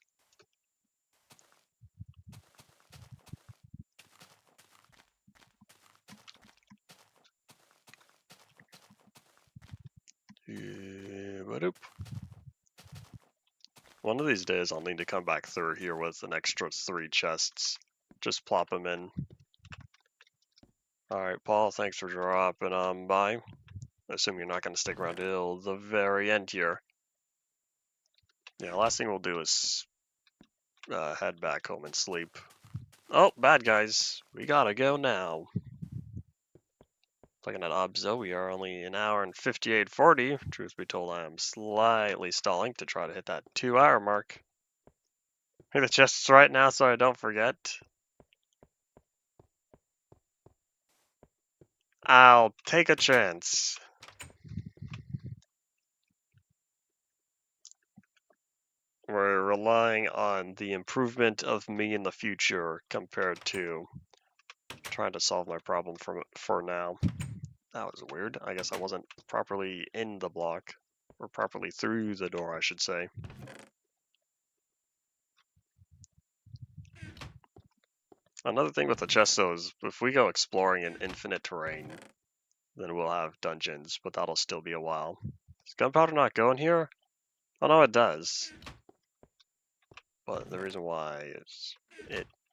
One of these days I'll need to come back through here with an extra 3 chests. Just plop them in. Alright, Paul, thanks for dropping by. I assume you're not going to stick around till the very end here. Yeah, last thing we'll do is head back home and sleep. Oh, bad guys. We gotta go now. Looking at Obzo, we are only an hour and 58:40. Truth be told, I am slightly stalling to try to hit that 2-hour mark. Hit the chests right now so I don't forget. I'll take a chance. We're relying on the improvement of me in the future compared to trying to solve my problem for now. That was weird. I guess I wasn't properly in the block. Or properly through the door, I should say. Another thing with the chest, though, is if we go exploring in infinite terrain, then we'll have dungeons, but that'll still be a while. Does gunpowder not go in here? Oh no, it does. But the reason why is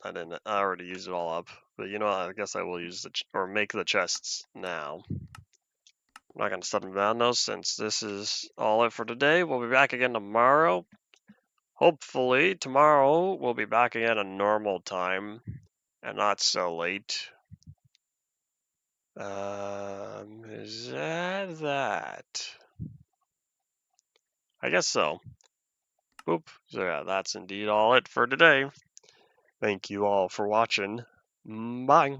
I already used it all up. But you know, I guess I will use or make the chests now. I'm not gonna set them down though, since this is all it for today. We'll be back again tomorrow. Hopefully, tomorrow we'll be back again at normal time and not so late. Is that? I guess so. Boop. So yeah, that's indeed all it for today. Thank you all for watching. Bye.